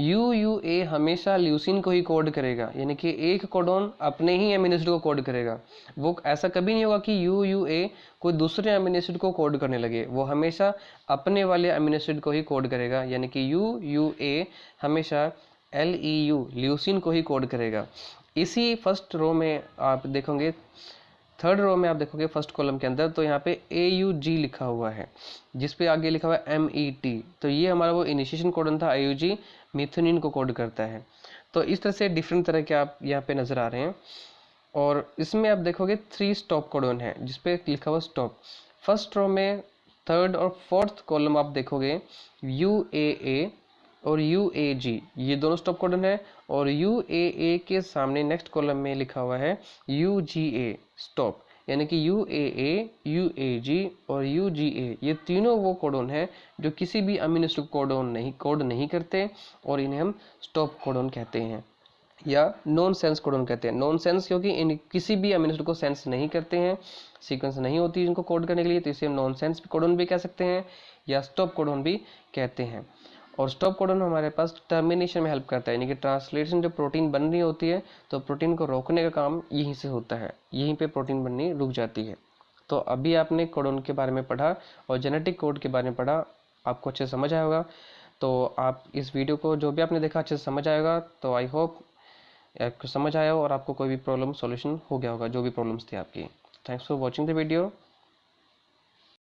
UUA हमेशा ल्यूसिन को ही कोड करेगा, यानी कि एक कोडॉन अपने ही अमीनो एसिड को कोड करेगा। वो ऐसा कभी नहीं होगा कि UUA कोई दूसरे अमीनो एसिड को कोड करने लगे, वो हमेशा अपने वाले अमीनो एसिड को ही कोड करेगा, यानी कि UUA हमेशा LEU ल्यूसिन को ही कोड करेगा। इसी फर्स्ट रो में आप देखोगे थर्ड रो में आप देखोगे फर्स्ट कॉलम के अंदर, तो यहाँ पे AUG लिखा हुआ है, जिस पे आगे लिखा हुआ है MET। तो ये हमारा वो इनिशिएशन कोडन था, AUG मिथुनिन को कोड करता है। तो इस तरह से डिफरेंट तरह के आप यहाँ पे नज़र आ रहे हैं। और इसमें आप देखोगे 3 स्टॉप कोडन है, जिस पे लिखा हुआ स्टॉप। फर्स्ट रो में थर्ड और फोर्थ कॉलम आप देखोगे UAA और UAG, ये दोनों स्टॉप कोडन है। और UAA के सामने नेक्स्ट कॉलम में लिखा हुआ है UGA स्टॉप, यानी कि UAA, UAG और UGA ये तीनों वो कोडन है जो किसी भी अमीनो एसिड कोड नहीं करते, और इन्हें हम स्टॉप कोडन कहते हैं या नॉन सेंस कोडन कहते हैं। नॉन सेंस क्योंकि इन किसी भी अमीनो एसिड को सेंस नहीं करते हैं, सीक्वेंस नहीं होती इनको कोड करने के लिए, तो इसे हम नॉन सेंस कोडन भी कह सकते हैं या स्टॉप कोडन भी कहते हैं। और स्टॉप कोडन हमारे पास टर्मिनेशन में हेल्प करता है, यानी कि ट्रांसलेशन जो प्रोटीन बन रही होती है, तो प्रोटीन को रोकने का काम यहीं से होता है, यहीं पे प्रोटीन बननी रुक जाती है। तो अभी आपने कोडन के बारे में पढ़ा और जेनेटिक कोड के बारे में पढ़ा, आपको अच्छे से समझ आया होगा। तो आप इस वीडियो को जो भी आपने देखा अच्छे से समझ आएगा। तो आई होप आपको समझ आया हो और आपको कोई भी प्रॉब्लम सॉल्यूशन हो गया होगा, जो भी प्रॉब्लम्स थी आपकी। Thanks for watching the video.